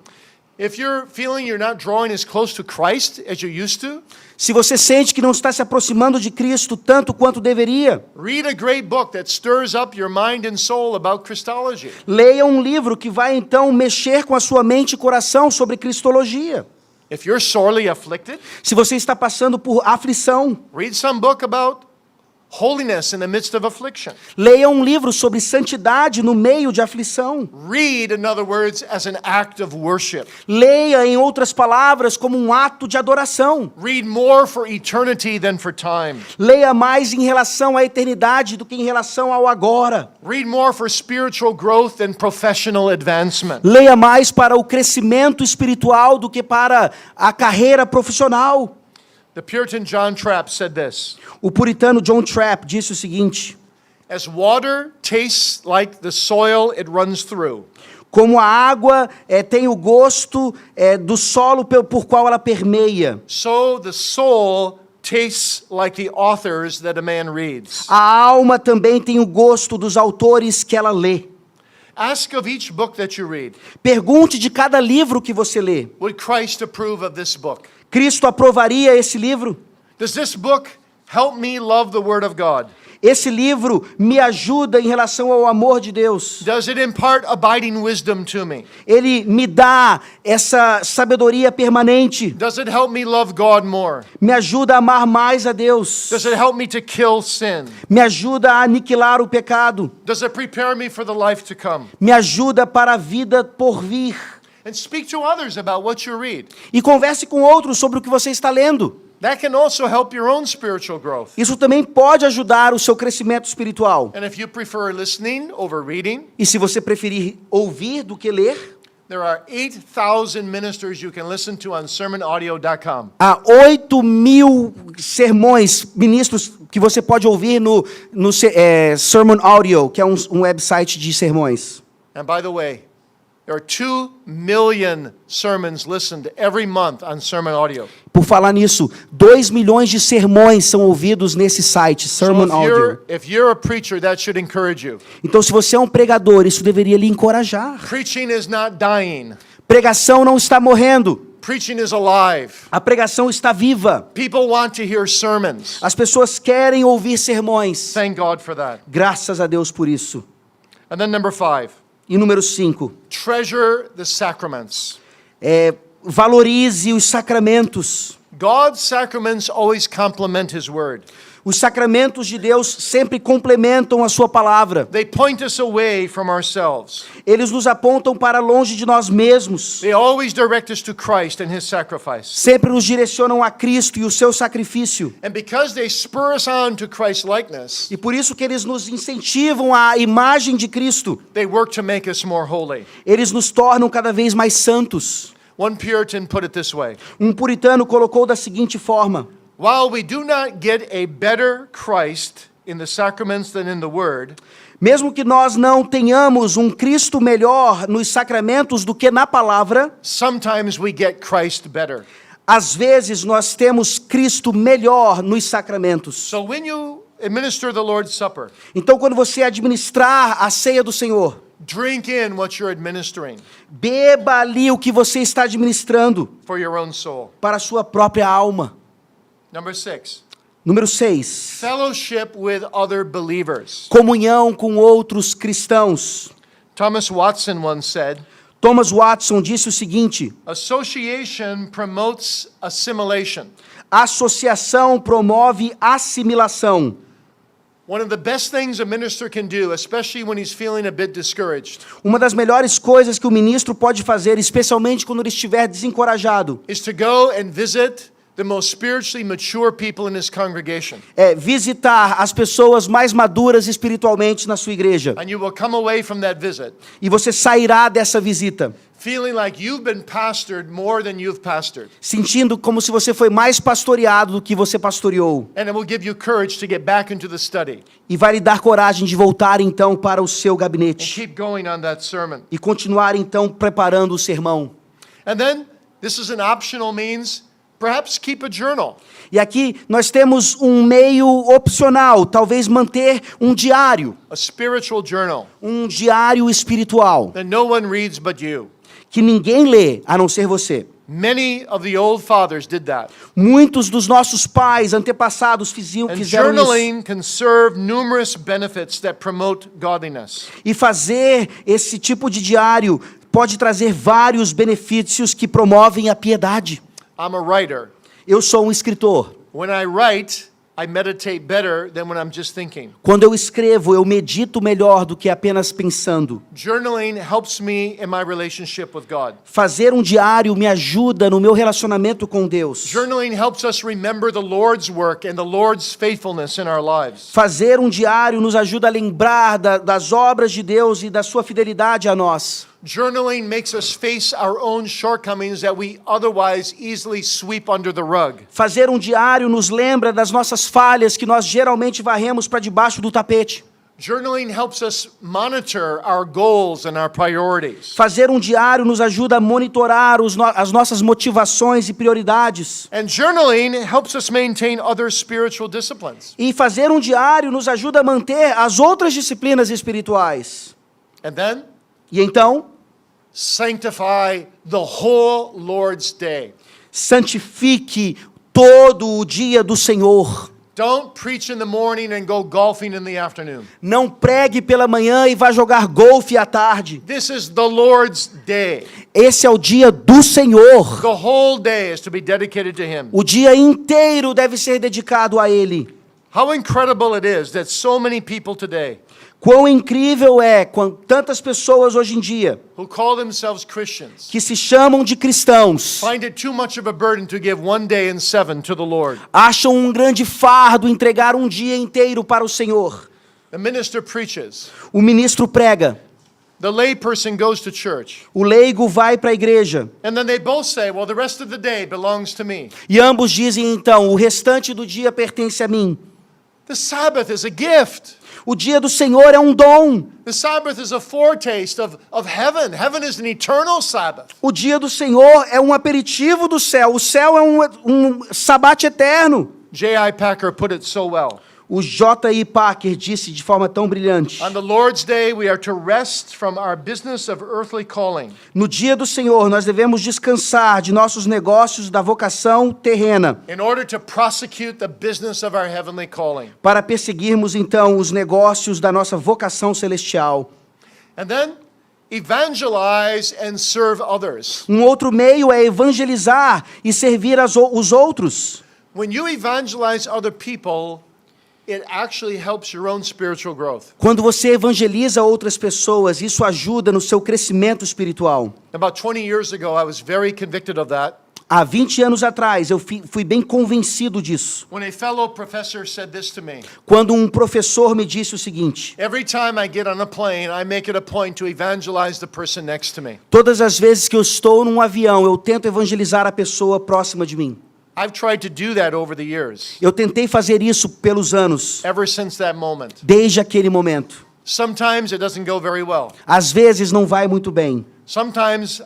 If you're feeling you're not drawing as close to Christ as you used to, Se você sente que não está se aproximando de Cristo tanto quanto deveria, read a great book that stirs up your mind and soul about Christology. leia um livro que vai então mexer com a sua mente e coração sobre cristologia. If you're sorely afflicted, Se você está passando por aflição, read some book about holiness in the midst of affliction. leia um livro sobre santidade no meio de aflição. Read, in other words, as an act of worship. Leia, em outras palavras, como um ato de adoração. Read more for eternity than for time. Leia mais em relação à eternidade do que em relação ao agora. Read more for spiritual growth than professional advancement. Leia mais para o crescimento espiritual do que para a carreira profissional. The Puritan John Trapp said this: O puritano John Trapp disse o seguinte: as water tastes like the soil it runs through, como a água tem o gosto do solo por qual ela permeia, so the soul tastes like the authors that a man reads. a alma também tem o gosto dos autores que ela lê. Ask of each book that you read, Pergunte de cada livro que você lê: would Christ approve of this book? Cristo aprovaria esse livro? Does this book help me love the Word of God? Esse livro me ajuda em relação ao amor de Deus? Does it impart abiding wisdom to me? Ele me dá essa sabedoria permanente? Does it help me love God more? Me ajuda a amar mais a Deus? Does it help me to kill sin? Me ajuda a aniquilar o pecado? Does it prepare me for the life to come? Me ajuda para a vida por vir? And speak to others about what you read. E converse com outros sobre o que você está lendo. That can also help your own spiritual growth. Isso também pode ajudar o seu crescimento espiritual. And if you prefer listening over reading, E se você preferir ouvir do que ler, there are 8,000 ministers you can listen to on sermonaudio.com. há 8.000 sermões, ministros, que você pode ouvir no Sermon Audio, que é um website de sermões. And by the way, there are 2 million sermons listened every month on Sermon Audio. Por falar nisso, 2 milhões de sermões são ouvidos nesse site, Sermon So Audio. if you're a preacher, that should encourage you. Então, se você é um pregador, isso deveria lhe encorajar. Preaching is not dying. Pregação não está morrendo. Preaching is alive. A pregação está viva. People want to hear sermons. As pessoas querem ouvir sermões. Thank God for that. Graças a Deus por isso. And then number 5, E número 5, treasure the sacraments. valorize os sacramentos. God's sacraments always complement His word. Os sacramentos de Deus sempre complementam a sua palavra. They point us away from ourselves. Eles nos apontam para longe de nós mesmos. They always direct us to Christ and His sacrifice. Sempre nos direcionam a Cristo e o seu sacrifício. And because they spur us on to Christ likeness, E por isso que eles nos incentivam à imagem de Cristo. they work to make us more holy. Eles nos tornam cada vez mais santos. One Puritan put it this way: Um puritano colocou da seguinte forma: while we do not get a better Christ in the sacraments than in the Word, mesmo que nós não tenhamos um Cristo melhor nos sacramentos do que na palavra, sometimes we get Christ better. às vezes nós temos Cristo melhor nos sacramentos. So when you administer the Lord's Supper, Então, quando você administrar a ceia do Senhor, drink in what you're administering beba ali o que você está administrando for your own soul. para a sua própria alma. Number 6, Número 6. fellowship with other believers. Comunhão com outros cristãos. Thomas Watson once said, Thomas Watson disse o seguinte: association promotes assimilation. associação promove assimilação. One of the best things a minister can do, especially when he's feeling a bit discouraged, Uma das melhores coisas que o ministro pode fazer, especialmente quando ele estiver desencorajado, is to go and visit the most spiritually mature people in his congregation. é visitar as pessoas mais maduras espiritualmente na sua igreja. And you will come away from that visit E você sairá dessa visita feeling like you've been pastored more than you've pastored. sentindo como se você foi mais pastoreado do que você pastoreou. And it will give you courage to get back into the study E vai lhe dar coragem de voltar então para o seu and gabinete keep going on that sermon. e continuar então preparando o sermão. And then, this is an optional means, perhaps keep a journal. E aqui nós temos um meio opcional, talvez manter um diário, A spiritual journal um diário espiritual, that no one reads but you. que ninguém lê a não ser você. Many of the old fathers did that. Muitos dos nossos pais, antepassados, fizeram And isso. journaling can serve numerous benefits that promote godliness. E fazer esse tipo de diário pode trazer vários benefícios que promovem a piedade. I'm a writer. Eu sou um escritor. When I write, I meditate better than when I'm just thinking. Quando eu escrevo, eu medito melhor do que apenas pensando. Journaling helps me in my relationship with God. Fazer um diário me ajuda no meu relacionamento com Deus. Journaling helps us remember the Lord's work and the Lord's faithfulness in our lives. Fazer um diário nos ajuda a lembrar das obras de Deus e da sua fidelidade a nós. Journaling makes us face our own shortcomings that we otherwise easily sweep under the rug. Fazer um diário nos lembra das nossas falhas que nós geralmente varremos para debaixo do tapete. Journaling helps us monitor our goals and our priorities. Fazer um diário nos ajuda a monitorar as nossas motivações e prioridades. And journaling helps us maintain other spiritual disciplines. E fazer um diário nos ajuda a manter as outras disciplinas espirituais. And then E então, sanctify the whole Lord's day. santifique todo o dia do Senhor. Don't preach in the morning and go golfing in the afternoon. Não pregue pela manhã e vá jogar golfe à tarde. This is the Lord's day. Esse é o dia do Senhor. The whole day is to be dedicated to Him. O dia inteiro deve ser dedicado a Ele. How incredible it is that so many people today Quão incrível é quando tantas pessoas hoje em dia, who call themselves Christians que se chamam de cristãos, find it too much of a burden to give one day in 7 to the Lord. acham um grande fardo entregar um dia inteiro para o Senhor. The minister preaches. O ministro prega, The lay person goes to church. o leigo vai para a igreja. And then they both say, well, the rest of the day belongs to me. E ambos dizem então, o restante do dia pertence a mim. The Sabbath is a gift. O dia do Senhor é um dom. The Sabbath is a foretaste of heaven. Heaven is an eternal Sabbath. O dia do Senhor é um aperitivo do céu. O céu é um sabate eterno. J.I. Packer put it so well. O J.I. Packer disse de forma tão brilhante. On the Lord's day, we are to rest from our business of earthly calling. No dia do Senhor, nós devemos descansar de nossos negócios da vocação terrena, In order to prosecute the business of our heavenly calling. para perseguirmos então os negócios da nossa vocação celestial. And then evangelize and serve others. Um outro meio é evangelizar e servir os outros. When you evangelize other people, it actually helps your own spiritual growth. Quando você evangeliza outras pessoas, isso ajuda no seu crescimento espiritual. About 20 years ago, I was very convicted of that. Há 20 anos atrás, eu fui bem convencido disso. When a fellow professor said this to me, Quando um professor me disse o seguinte: every time I get on a plane, I make it a point to evangelize the person next to me. todas as vezes que eu estou num avião, eu tento evangelizar a pessoa próxima de mim. I've tried to do that over the years, Eu tentei fazer isso pelos anos, ever since that moment. desde aquele momento. Sometimes it doesn't go very well. Às vezes não vai muito bem. Sometimes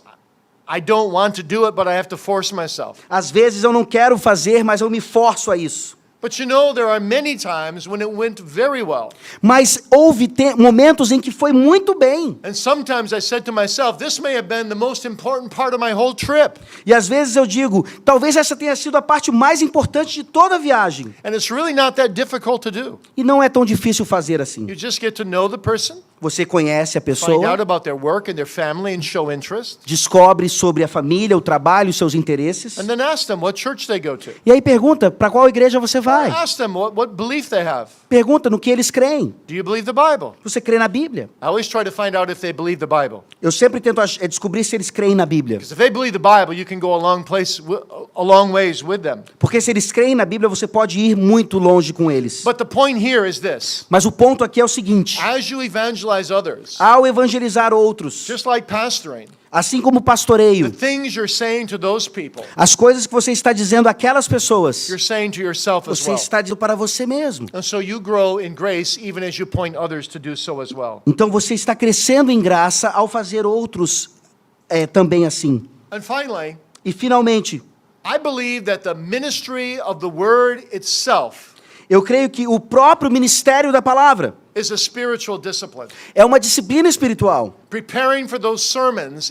I don't want to do it, but I have to force myself. Às vezes eu não quero fazer, mas eu me forço a isso. But you know, there are many times when it went very well. Mas houve momentos em que foi muito bem. And sometimes I said to myself, this may have been the most important part of my whole trip. E às vezes eu digo, talvez essa tenha sido a parte mais importante de toda a viagem. And it's really not that difficult to do. E não é tão difícil fazer assim. You just get to know the person, Você conhece a find pessoa, out about their work and their family and show interest, descobre sobre a família, o trabalho, os seus interesses. and then ask them what church they go to. E aí pergunta, para qual igreja você vai? Ask them what belief they have. Pergunta no que eles creem. Do you believe the Bible? Você crê na Bíblia? I always try to find out if they believe the Bible. Eu sempre tento descobrir se eles creem na Bíblia. Because if they believe the Bible, you can go a long ways with them. Porque se eles creem na Bíblia, você pode ir muito longe com eles. But the point here is this. Mas o ponto aqui é o seguinte: As you evangelize others, ao evangelizar outros, just like pastoring, assim como the pastoreio, things you're saying to those people, as coisas que você está dizendo àquelas pessoas, you're saying to yourself as você well. está dizendo para você mesmo. And so you grow in grace even as you point others to do so as well. Então você está crescendo em graça ao fazer outros também assim. And finally, E finalmente, I believe that the ministry of the word itself eu creio que o próprio ministério da palavra is a spiritual discipline. é uma disciplina espiritual. Preparing for those sermons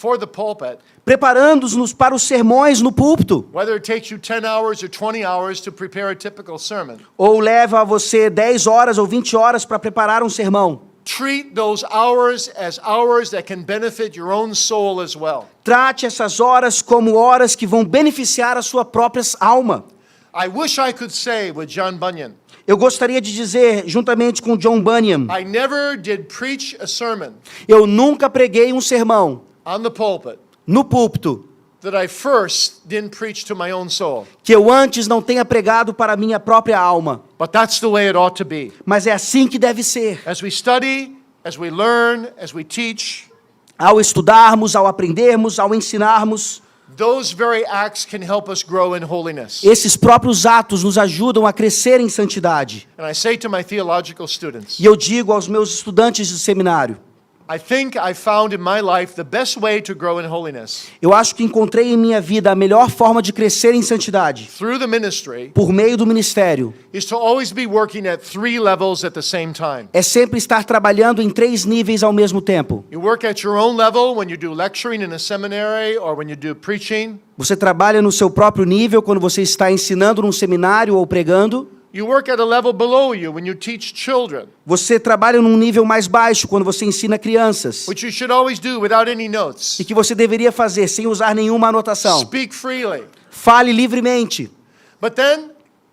for the pulpit, preparando-nos para os sermões no púlpito, whether it takes you 10 hours or 20 hours to prepare a typical sermon, ou leva a você 10 horas ou 20 horas para preparar um sermão. treat those hours as hours that can benefit your own soul as well. Trate essas horas como horas que vão beneficiar a sua própria alma. I wish I could say with John Bunyan, Eu gostaria de dizer, juntamente com John Bunyan, I never did preach a sermon eu nunca preguei um sermão on the pulpit no púlpito that I first didn't preach to my own soul. que eu antes não tenha pregado para a minha própria alma. But that's the way it ought to be. Mas é assim que deve ser. As we study, as we learn, as we teach, Ao estudarmos, ao aprendermos, ao ensinarmos, those very acts can help us grow in holiness. esses próprios atos nos ajudam a crescer em santidade. And I say to my theological students, E eu digo aos meus estudantes de seminário, I think I found in my life the best way to grow in holiness eu acho que encontrei em minha vida a melhor forma de crescer em santidade, through the ministry por meio do ministério, is to always be working at 3 levels at the same time. é sempre estar trabalhando em 3 níveis ao mesmo tempo. You work at your own level when you do lecturing in a seminary or when you do preaching. Você trabalha no seu próprio nível quando você está ensinando num seminário ou pregando. You work at a level below you when you teach children, Você trabalha num nível mais baixo quando você ensina crianças. which you should always do without any notes. E que você deveria fazer sem usar nenhuma anotação. Speak freely. Fale livremente. But then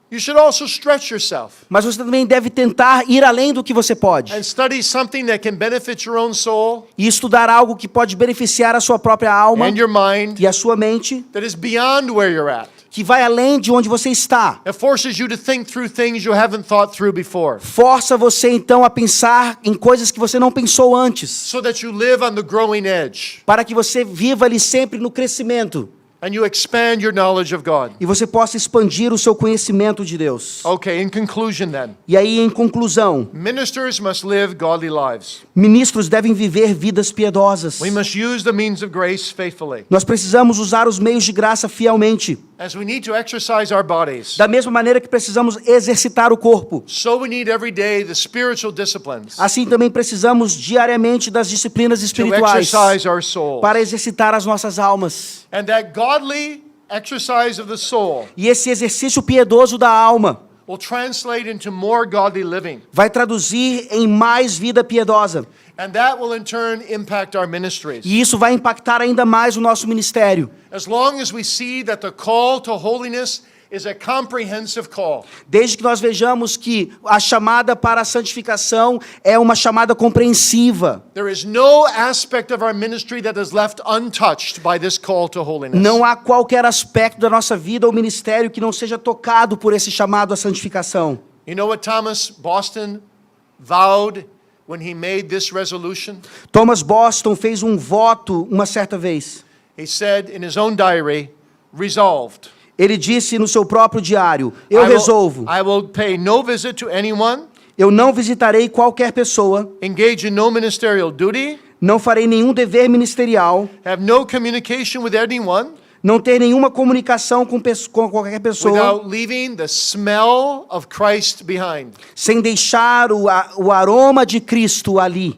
you should also stretch yourself Mas você também deve tentar ir além do que você pode. and study something that can benefit your own soul E estudar algo que pode beneficiar a sua própria alma and your mind e a sua mente, that is beyond where you're at. que vai além de onde você está. It forces you to think through things you haven't thought through before, Força você então a pensar em coisas que você não pensou antes, so that you live on the growing edge para que você viva ali sempre no crescimento and you expand your knowledge of God. e você possa expandir o seu conhecimento de Deus. Okay, in conclusion then, E aí, em conclusão, ministers must live godly lives. ministros devem viver vidas piedosas. We must use the means of grace faithfully. Nós precisamos usar os meios de graça fielmente. As we need to exercise our bodies, Da mesma maneira que precisamos exercitar o corpo, so we need every day the spiritual disciplines assim também precisamos diariamente das disciplinas to espirituais exercise our soul. para exercitar as nossas almas. And that godly exercise of the soul E esse exercício piedoso da alma will translate into more godly living. vai traduzir em mais vida piedosa. And that will in turn impact our ministries. E isso vai impactar ainda mais o nosso ministério. As long as we see that the call to holiness is a comprehensive call. Desde que nós vejamos que a chamada para a santificação é uma chamada compreensiva. There is no aspect of our ministry that is left untouched by this call to holiness. Não há qualquer aspecto da nossa vida ou ministério que não seja tocado por esse chamado à santificação. You know what Thomas Boston vowed when he made this resolution? Thomas Boston fez um voto uma certa vez. He said in his own diary, resolved. Ele disse no seu próprio diário: eu resolvo, I will pay no visit to anyone, eu não visitarei qualquer pessoa, engage in no ministerial duty, não farei nenhum dever ministerial, have no communication with anyone, não ter nenhuma comunicação com qualquer pessoa, without leaving the smell of Christ behind. sem deixar o aroma de Cristo ali.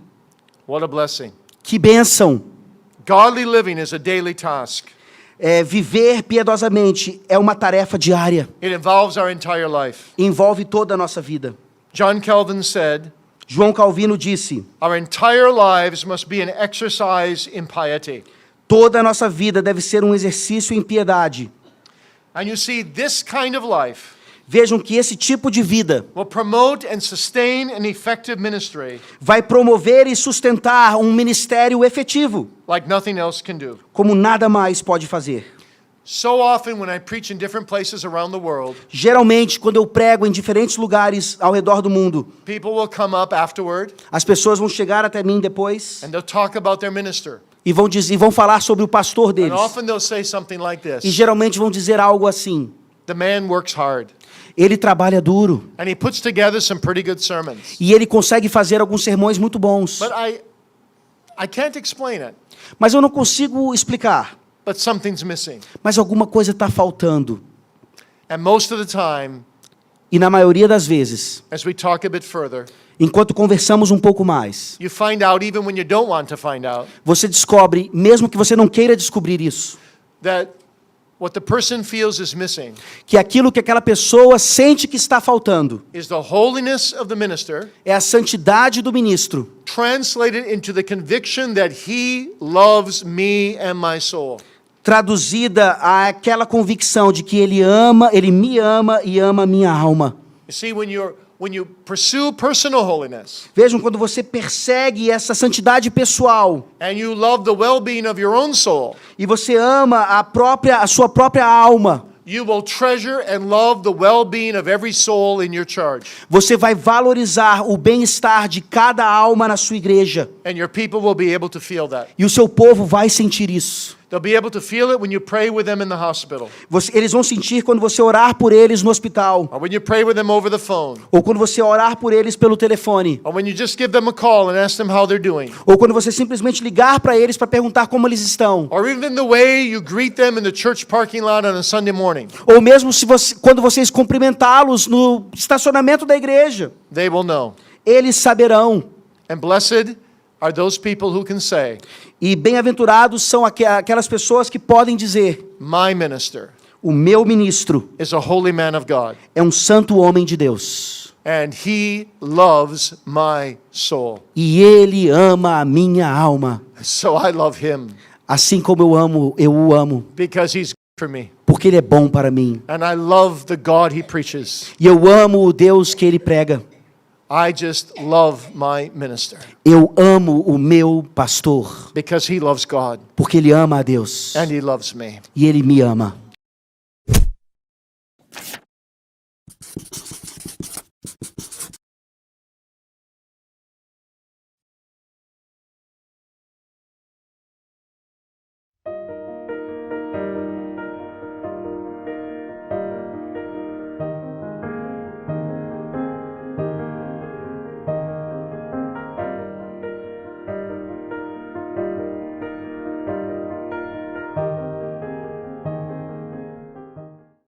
What a blessing. Que bênção! Godly living is a daily task. Viver piedosamente é uma tarefa diária. It involves our entire life. Envolve toda a nossa vida. John Calvin said, João Calvino disse: our entire lives must be an exercise in piety. toda a nossa vida deve ser um exercício em piedade. And you see, this kind of life Vejam que esse tipo de vida will promote and sustain an effective ministry vai promover e sustentar um ministério efetivo, like nothing else can do. como nada mais pode fazer. So often when I preach in different places around the world, Geralmente, quando eu prego em diferentes lugares ao redor do mundo, people will come up afterward as pessoas vão chegar até mim depois and they'll talk about their minister. e vão falar sobre o pastor And deles. often they'll say something like E this: geralmente vão dizer algo assim: the man works hard ele trabalha duro and he puts together some pretty good sermons. e ele consegue fazer alguns sermões muito bons. But I can't explain it, Mas eu não consigo explicar. but something's missing. Mas alguma coisa está faltando. And most of the time, E na maioria das vezes, as we talk a bit further, enquanto conversamos um pouco mais, you find out, even when you don't want to find out, você descobre, mesmo que você não queira descobrir isso, that what the person feels is missing que aquilo que aquela pessoa sente que está faltando is the holiness of the minister é a santidade do ministro, translated into the conviction that he loves me and my soul. traduzida àquela convicção de que ele me ama e ama a minha alma. You see, when you pursue personal holiness Vejam, quando você persegue essa santidade pessoal and you love the well-being of your own soul, e você ama a sua própria alma, you will treasure and love the well-being of every soul in your charge. você vai valorizar o bem-estar de cada alma na sua igreja. And your people will be able to feel that. E o seu povo vai sentir isso. They'll be able to feel it when you pray with them in the hospital, Eles vão sentir quando você orar por eles no hospital, or when you pray with them over the phone, ou quando você orar por eles pelo telefone, or when you just give them a call and ask them how they're doing, ou quando você simplesmente ligar para eles para perguntar como eles estão, or even the way you greet them in the church parking lot on a Sunday morning. ou mesmo quando vocês cumprimentá-los no estacionamento da igreja, They will know. eles saberão. And blessed are those people who can say, E bem-aventurados são aquelas pessoas que podem dizer: my minister o meu ministro is a holy man of God, é um santo homem de Deus, and he loves my soul. e ele ama a minha alma, So I love him assim como eu o amo, because he's good for me. porque ele é bom para mim. And I love the God he preaches. E eu amo o Deus que ele prega. I just love my minister Eu amo o meu pastor, because he loves God porque ele ama a Deus. and he loves me. E ele me ama.